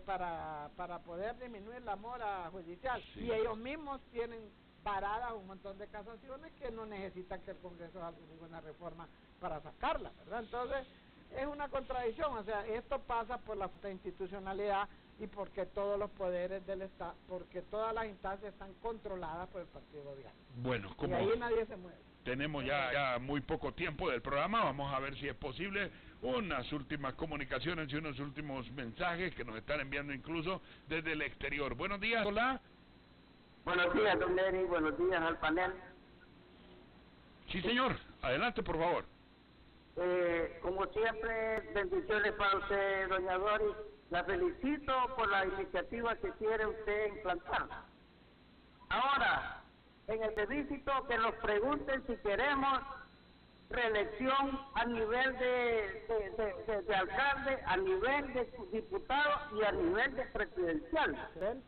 para poder disminuir la mora judicial. Y ellos mismos tienen paradas un montón de casaciones que no necesitan que el Congreso haga ninguna reforma para sacarla, ¿verdad? Entonces, es una contradicción, o sea, esto pasa por la institucionalidad y porque todos los poderes del Estado, porque todas las instancias están controladas por el partido gobierno. Bueno, como y ahí nadie se mueve. Tenemos ya muy poco tiempo del programa, vamos a ver si es posible unas últimas comunicaciones y unos últimos mensajes que nos están enviando incluso desde el exterior. Buenos días, hola. Buenos días, don Neri, buenos días al panel. Sí, señor, adelante, por favor. Como siempre, bendiciones para usted, doña Doris. La felicito por la iniciativa que quiere usted implantar. Ahora, en el plebiscito que nos pregunten si queremos reelección a nivel de alcalde, a nivel de diputado y a nivel de presidencial,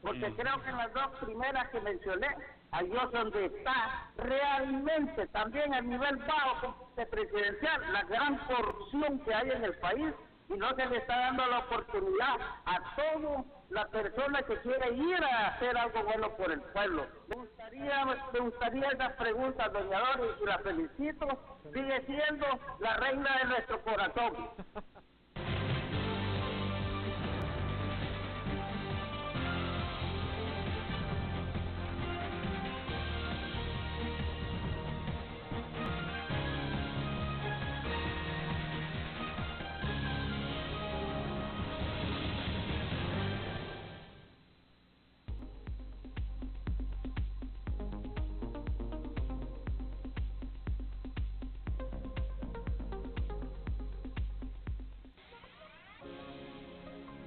porque creo que en las dos primeras que mencioné, allí es donde está realmente también a nivel bajo de presidencial la gran corrupción que hay en el país, y no se le está dando la oportunidad a toda la persona que quiere ir a hacer algo bueno por el pueblo. Me gustaría esas preguntas, doña Doris, y la felicito. Sigue siendo la reina de nuestro corazón.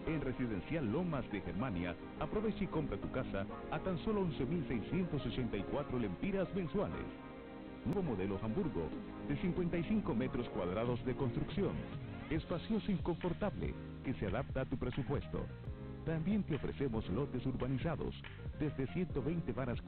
En Residencial Lomas de Germania, aprovecha y compra tu casa a tan solo 11.664 lempiras mensuales. Nuevo modelo Hamburgo, de 55 metros cuadrados de construcción, espacioso y confortable, que se adapta a tu presupuesto. También te ofrecemos lotes urbanizados, desde 120 varas